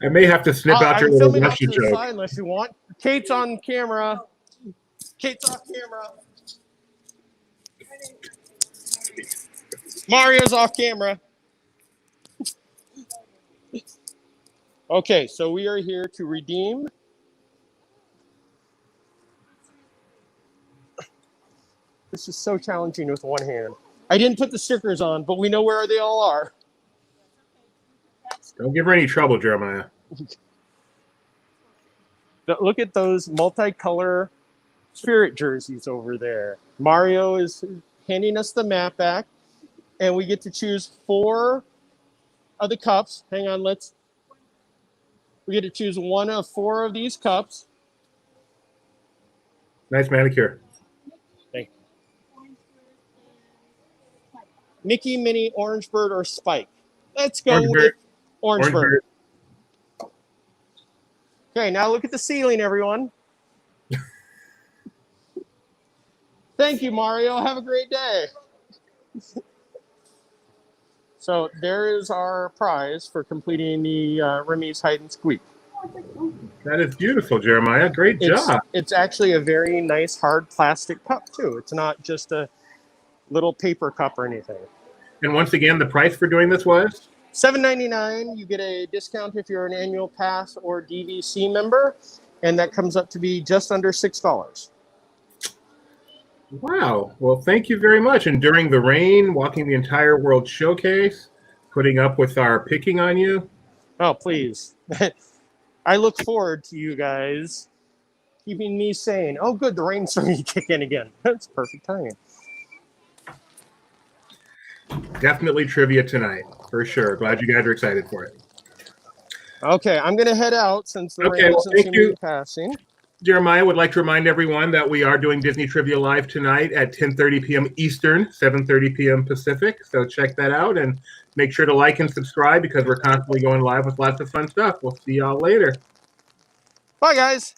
I may have to snip out your I'm little filming off Russia to the joke. side unless you want. Kate's on camera. Kate's off camera. Mario's off camera. Okay, so we are here to redeem. This is so challenging with one hand. I didn't put the stickers on, but we know where they all are. Don't give her any trouble, Jeremiah. Look at those multicolor spirit jerseys over there. Mario is handing us the map back, and we get to choose 4 of the cups. Hang on, we get to choose 1 of 4 of these cups. Nice manicure. Thank you. Mickey, Minnie, Orange Bird, or Spike. Let's go with Orange Bird. Okay, now look at the ceiling, everyone. Thank you, Mario. Have a great day. So there is our prize for completing the Remy's Hide and Squeak. That is beautiful, Jeremiah. Great job. It's actually a very nice hard plastic cup, too. It's not just a little paper cup or anything. And once again, the price for doing this was? $7.99. You get a discount if you're an annual pass or DVC member, and that comes up to be just under $6. Wow. Well, thank you very much. And during the rain, walking the entire World Showcase, putting up with our picking on you. Oh, please. I look forward to you guys keeping me sane. Oh, good. The rain's starting to kick in again. That's perfect timing. Definitely trivia tonight, for sure. Glad you guys are excited for it. Okay, I'm going to head out since the rain doesn't seem to be passing. Jeremiah would like to remind everyone that we are doing Disney Trivia Live tonight at 10:30 p.m. Eastern, 7:30 p.m. Pacific. So check that out and make sure to like and subscribe because we're constantly going live with lots of fun stuff. We'll see y'all later. Bye, guys.